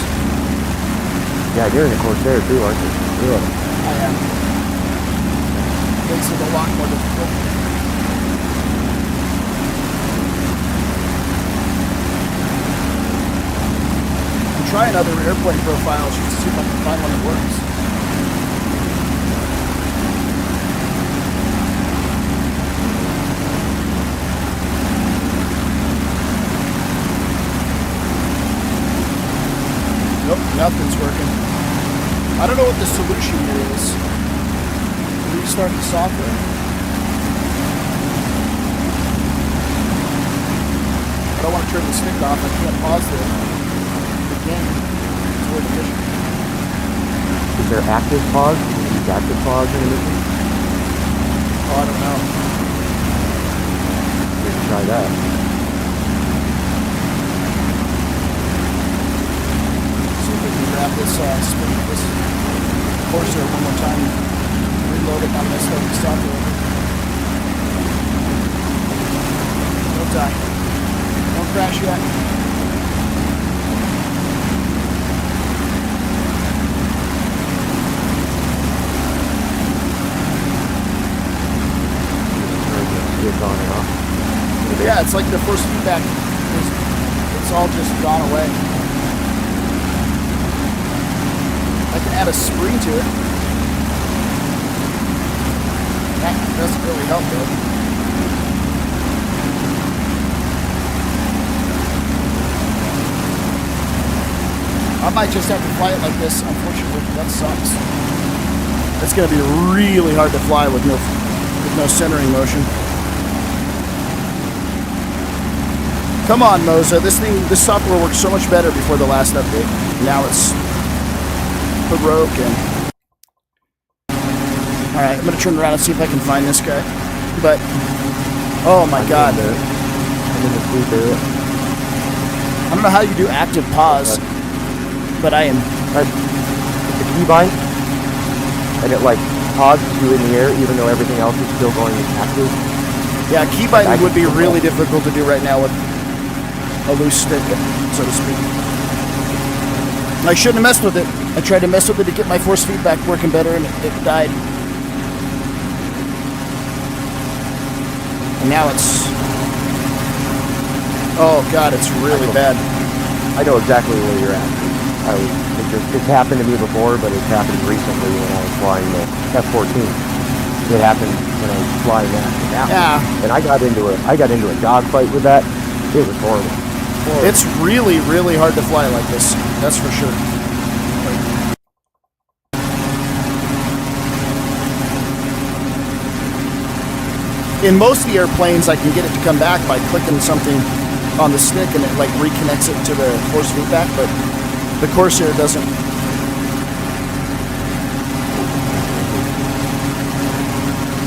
Yeah, you're in the Corsair too, aren't you? Yeah. I am. Makes it a lot more difficult. I'm trying other airplane profiles just to see if I can find one that works. Nope, nothing's working. I don't know what the solution here is. Restart the software. I don't want to turn the stick off. I can't pause the game. It's really efficient. Is there active pause? Can you use active pause in a mission? Oh, I don't know. We can try that. See if we can grab this Corsair one more time. Reload it on this software. Don't die. Don't crash yet. It's on and off. Yeah, it's like the first feedback. It's all just gone away. I can add a spring to it. That doesn't really help though. I might just have to fly it like this, unfortunately. That sucks. It's going to be really hard to fly with no centering motion. Come on, Moza. This software worked so much better before the last update. Now it's broken. Alright, I'm going to turn around and see if I can find this guy. But, oh my god. I'm in the sleep area. I don't know how you do active pause, but I am. It's a keybind, and it like pauses you in the air even though everything else is still going active. Yeah, keybinding would be really difficult to do right now with a loose stick, so to speak. I shouldn't have messed with it. I tried to mess with it to get my force feedback working better, and it died. And now it's... Oh god, it's really bad. I know exactly where you're at. It's happened to me before, but it's happened recently when I was flying the F-14. It happened when I was flying that. Yeah. And I got into a dogfight with that. It was horrible. It's really, really hard to fly like this. That's for sure. In most of the airplanes, I can get it to come back by clicking something on the stick and it like reconnects it to the force feedback, but the Corsair doesn't.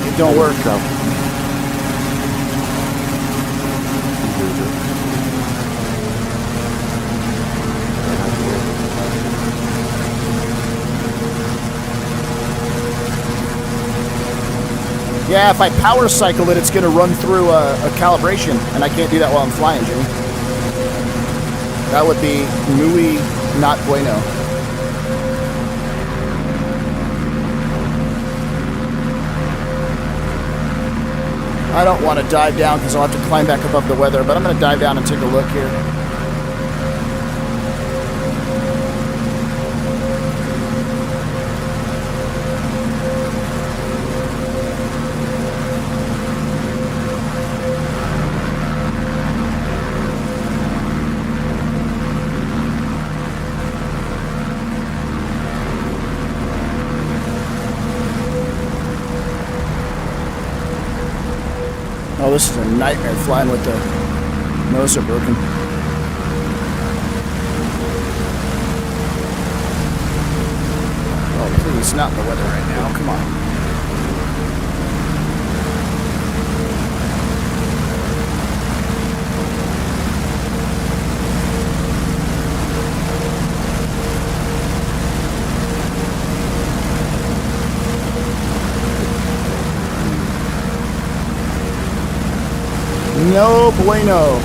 It don't work. Yeah, if I power cycle it, it's going to run through a calibration, and I can't do that while I'm flying, Jimmy. That would be muy not bueno. I don't want to dive down because I'll have to climb back above the weather, but I'm going to dive down and take a look here. this is a nightmare flying with the nose broken. Oh, please, not in the weather right now. Come on. No bueno.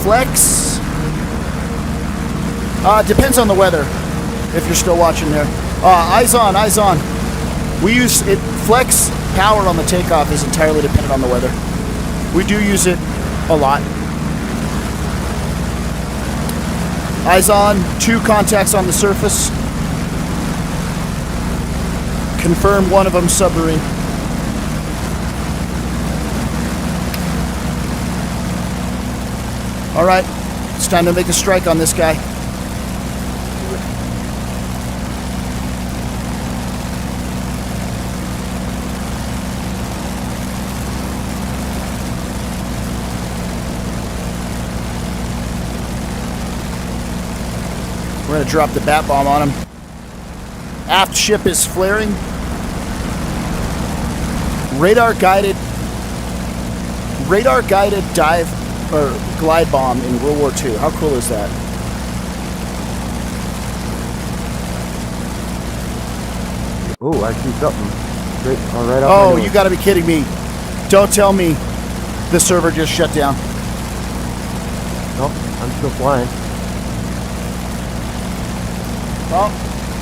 Flex. Depends on the weather. If you're still watching there. Eyes on, eyes on. We use it. Flex power on the takeoff is entirely dependent on the weather. We do use it a lot. Eyes on, 2 contacts on the surface. Confirm one of them submarine. All right, it's time to make a strike on this guy. We're gonna drop the bat bomb on him. Aft ship is flaring. Radar guided dive or glide bomb in World War II. How cool is that? Oh, I see something. Right off my Oh, nose. you gotta be kidding me. Don't tell me the server just shut down. Nope, I'm still flying. Well,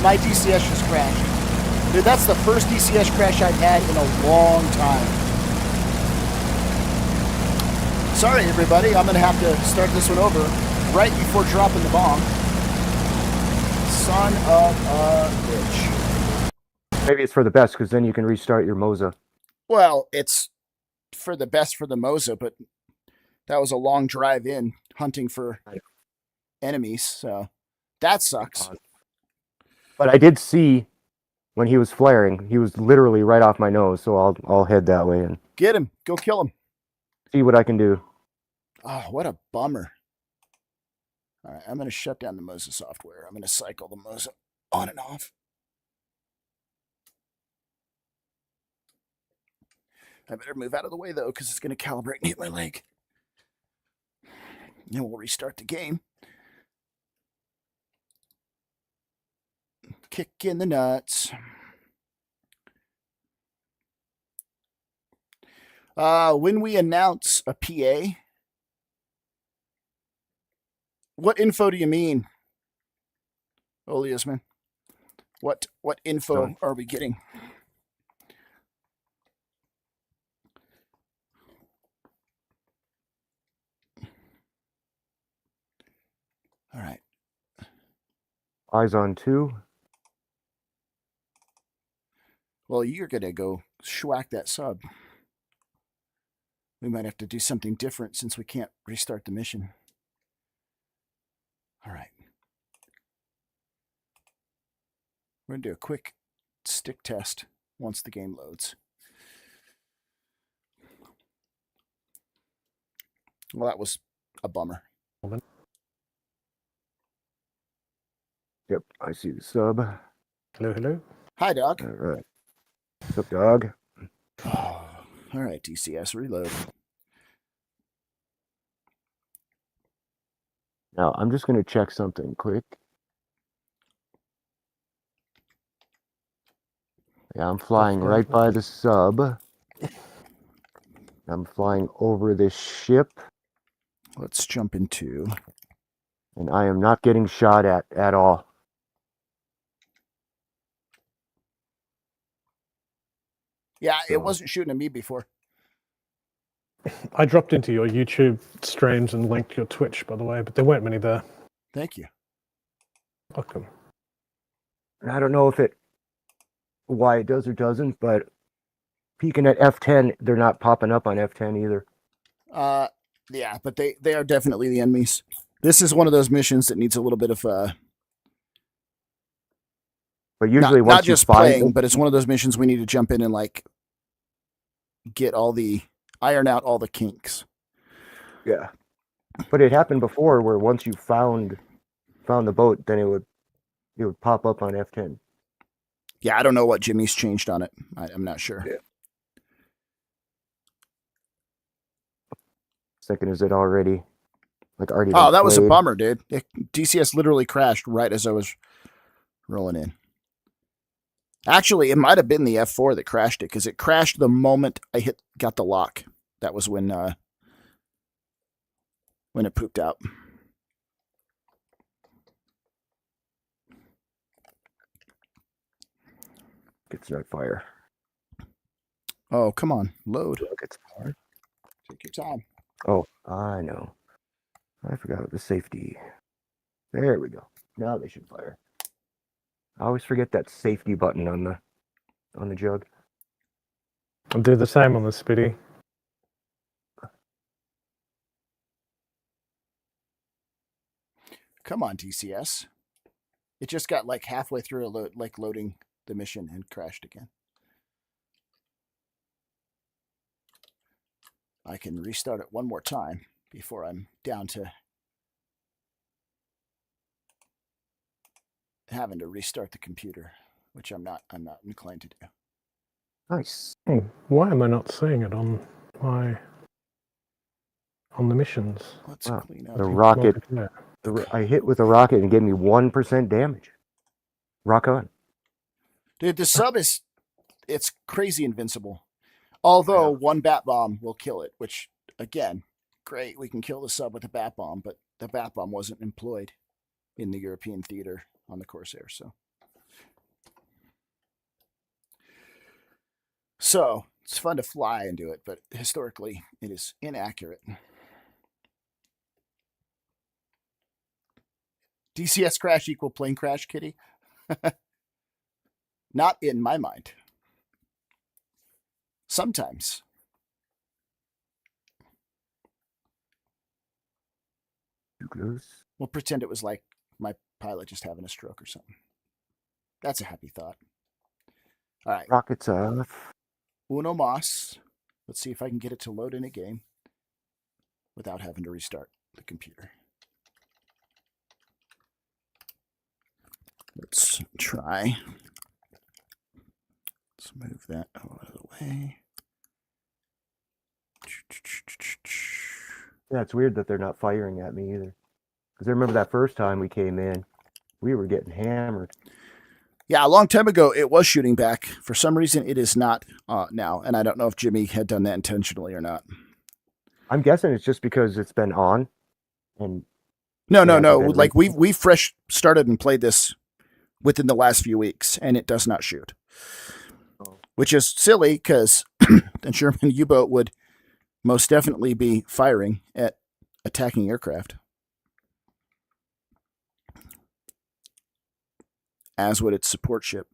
my DCS just crashed. Dude, that's the first DCS crash I've had in a long time. Sorry, everybody. I'm going to have to start this one over right before dropping the bomb. Son of a bitch. Maybe it's for the best, because then you can restart your Moza. Well, it's for the best for the Moza, but that was a long drive in hunting for enemies, so that sucks. But I did see when he was flaring, he was literally right off my nose, so I'll head that way and Get him. Go kill him. see what I can do. Oh, what a bummer. All right, I'm going to shut down the Moza software. I'm going to cycle the Moza on and off. I better move out of the way, though, because it's going to calibrate and hit my leg. Then we'll restart the game. Kick in the nuts. When we announce a PA, what info do you mean, Oliasman? What info are we getting? All right. Eyes on 2. Well, you're going to go schwack that sub. We might have to do something different since we can't restart the mission. All right. We're going to do a quick stick test once the game loads. Well, that was a bummer. Yep, I see the sub. Hello, hello. Hi, dog. All right. What's up, dog? Oh, all right, DCS, reload. Now, I'm just going to check something quick. Yeah, I'm flying right by the sub. I'm flying over this ship, Let's jump into... and I am not getting shot at all. Yeah, So- it wasn't shooting at me before. I dropped into your YouTube streams and linked your Twitch, by the way, but there weren't many there. Thank you. Welcome. And I don't know why it does or doesn't, but peeking at F10, they're not popping up on F10 either. Yeah, but they are definitely the enemies. This is one of those missions that needs a little bit of But usually once not you just find playing, them, but it's one of those missions we need to jump in and like iron out all the kinks. yeah. But it happened before where once you found the boat, then it would pop up on F10. Yeah, I don't know what Jimmy's changed on it. I'm not sure. Yeah. Second, is it already Oh, that was a played? bummer, dude. DCS literally crashed right as I was rolling in. Actually, it might have been the F4 that crashed it because it crashed the moment I got the lock. That was when it pooped out. It's not fire. Oh, come on, load. Look, it's fire. Take your time. Oh, I know. I forgot about the safety. There we go. Now they should fire. I always forget that safety button on the jug. I'll do the same on the Spitty. Come on, DCS. It just got like halfway through loading the mission and crashed again. I can restart it one more time before I'm down to having to restart the computer, which I'm not inclined to do. Nice. Oh, why am I not seeing it on the missions? Let's clean up The rocket. Multiplayer. I hit with a rocket and gave me 1% damage. Rock on. Dude, the sub it's crazy invincible. Although one bat bomb will kill it, which again, great. We can kill the sub with a bat bomb, but the bat bomb wasn't employed in the European theater on the Corsair. So it's fun to fly and do it, but historically it is inaccurate. DCS crash equal plane crash, Kitty? Not in my mind. Sometimes. Too close. We'll pretend it was like my pilot just having a stroke or something. That's a happy thought. All right. Rockets off. Uno mas. Let's see if I can get it to load in a game without having to restart the computer. Let's try. Let's move that out of the way. Yeah, it's weird that they're not firing at me either. Because I remember that first time we came in, we were getting hammered. Yeah, a long time ago, it was shooting back. For some reason, it is not now. And I don't know if Jimmy had done that intentionally or not. I'm guessing it's just because it's been on. And No. Like we've fresh started and played this within the last few weeks, and it does not shoot. Which is silly because the German U-boat would most definitely be firing at attacking aircraft. As would its support ship.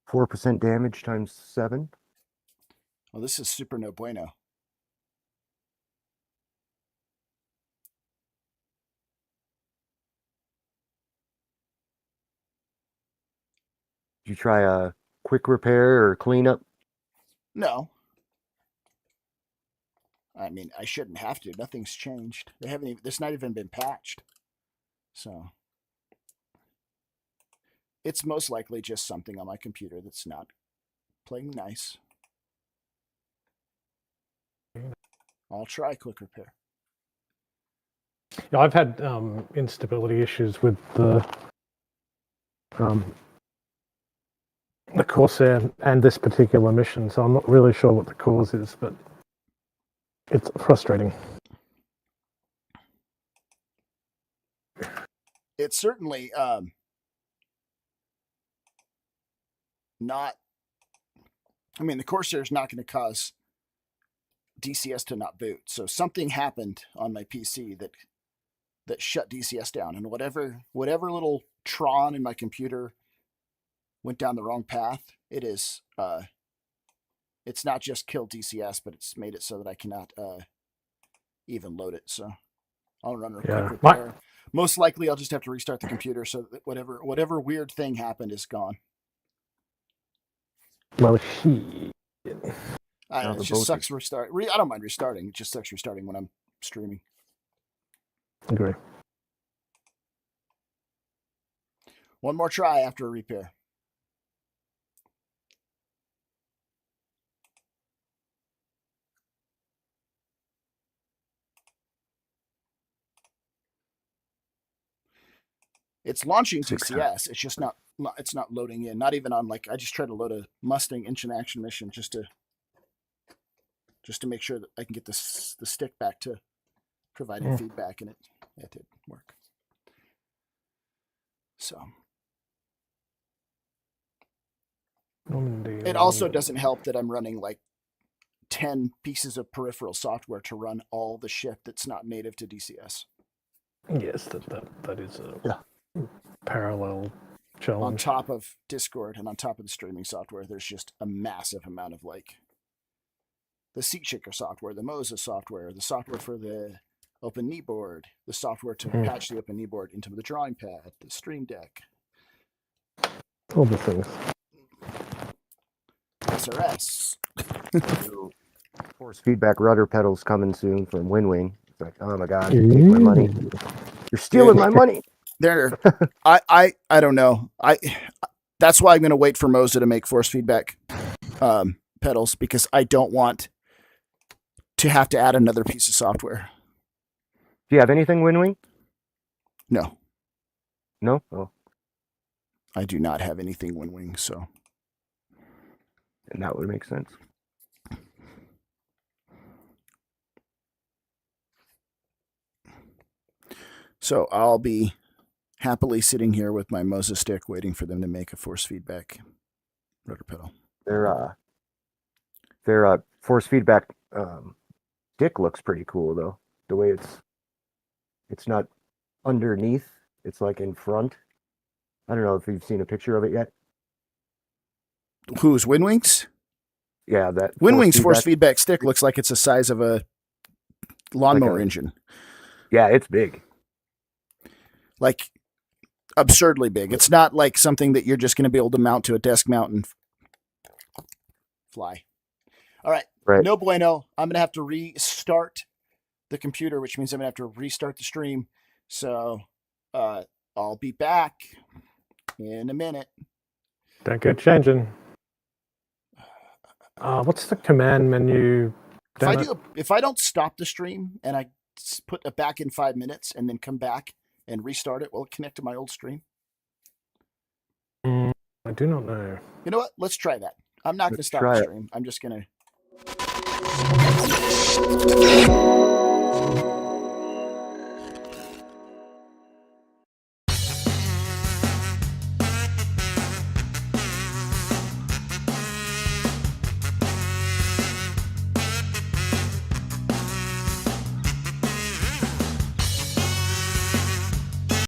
%4 damage times 7. Well, this is super no bueno. Did you try a quick repair or cleanup? No. I mean, I shouldn't have to. Nothing's changed. They haven't even, it's not even been patched. So it's most likely just something on my computer that's not playing nice. I'll try quick repair. Yeah, I've had instability issues with the Corsair and this particular mission, so I'm not really sure what the cause is, but it's frustrating. It's certainly not. I mean, the Corsair is not going to cause DCS to not boot. So something happened on my PC that shut DCS down, and whatever little Tron in my computer went down the wrong path. It's not just killed DCS, but it's made it so that I cannot even load it. So I'll run a quick repair. Most likely, I'll just have to restart the computer so that whatever weird thing happened is gone. Well, I don't know, it just sucks restart. I don't mind restarting. It just sucks restarting when I'm streaming. Agree. One more try after a repair. It's launching DCS. It's just not. It's not loading in. Not even on like. I just tried to load a Mustang engine action mission just to make sure that I can get the stick back to providing feedback, and it didn't work. So it also doesn't help that I'm running like 10 pieces of peripheral software to run all the shit that's not native to DCS. Yes, that is a parallel challenge. On top of Discord and on top of the streaming software, there's just a massive amount of like the Seat Shaker software, the Moses software, the software for the Open Kneeboard, the software to patch the Open Kneeboard into the drawing pad, the Stream Deck. All the things. SRS. Force feedback rudder pedals coming soon from WinWing. It's like, oh my god, you take my money. You're stealing my money. There, I don't know. That's why I'm going to wait for Moza to make force feedback pedals, because I don't want to have to add another piece of software. Do you have anything WinWing? No. No? Oh. I do not have anything WinWing, so. And that would make sense. So I'll be happily sitting here with my Moza stick waiting for them to make a force feedback rotor pedal. Their force feedback stick looks pretty cool though. The way it's not underneath, it's like in front. I don't know if you've seen a picture of it yet. Who's WinWing's? Yeah, that WinWing's force feedback stick looks like it's the size of a lawnmower engine. Yeah, it's big. Like absurdly big. It's not like something that you're just going to be able to mount to a desk mount and fly. All right. No bueno. I'm going to have to restart the computer, which means I'm going to have to restart the stream. So I'll be back in a minute. Don't go changing. What's the command menu? If I don't stop the stream and I put it back in 5 minutes and then come back and restart it, will it connect to my old stream? I do not know. You know what? Let's try that. I'm not going to stop the stream. I'm just going to